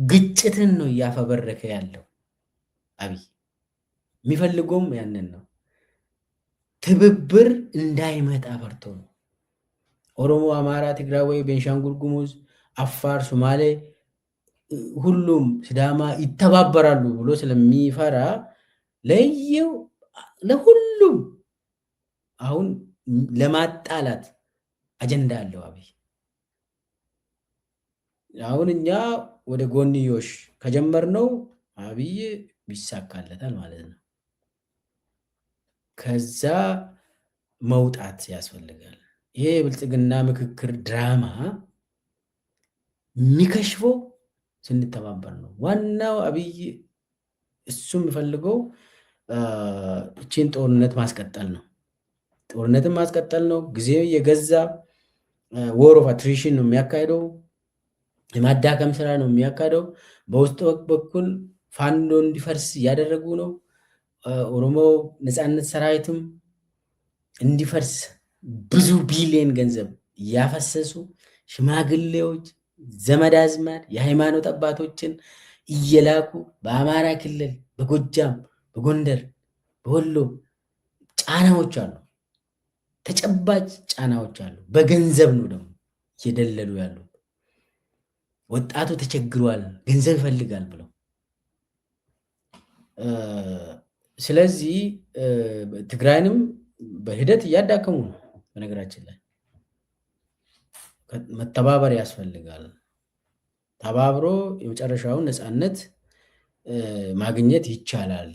ግጭትን ነው እያፈበረከ ያለው። አብይ የሚፈልገውም ያንን ነው። ትብብር እንዳይመጣ ፈርቶ ነው። ኦሮሞ፣ አማራ፣ ትግራይ፣ ቤንሻንጉል ጉሙዝ፣ አፋር፣ ሶማሌ ሁሉም ሲዳማ ይተባበራሉ ብሎ ስለሚፈራ ለሁሉም አሁን ለማጣላት አጀንዳ አለው አብይ። አሁን እኛ ወደ ጎንዮሽ ከጀመርነው አብይ ይሳካለታል ማለት ነው። ከዛ መውጣት ያስፈልጋል። ይሄ የብልጽግና ምክክር ድራማ የሚከሽፈው ስንተባበር ነው። ዋናው አብይ እሱ የሚፈልገው እቺን ጦርነት ማስቀጠል ነው። ጦርነትን ማስቀጠል ነው። ጊዜ የገዛ ዎር ኦፍ አትሪሽን ነው የሚያካሄደው። የማዳከም ስራ ነው የሚያካሄደው። በውስጥ በኩል ፋኖ እንዲፈርስ እያደረጉ ነው። ኦሮሞ ነፃነት ሰራዊትም እንዲፈርስ ብዙ ቢሊዮን ገንዘብ እያፈሰሱ ሽማግሌዎች፣ ዘመድ አዝማድ፣ የሃይማኖት አባቶችን እየላኩ በአማራ ክልል፣ በጎጃም፣ በጎንደር፣ በወሎ ጫናዎች አሉ። ተጨባጭ ጫናዎች አሉ። በገንዘብ ነው ደግሞ እየደለሉ ያሉ። ወጣቱ ተቸግሯል፣ ገንዘብ ይፈልጋል ብለው። ስለዚህ ትግራይንም በሂደት እያዳከሙ ነው። በነገራችን ላይ መተባበር ያስፈልጋል። ተባብሮ የመጨረሻውን ነፃነት ማግኘት ይቻላል።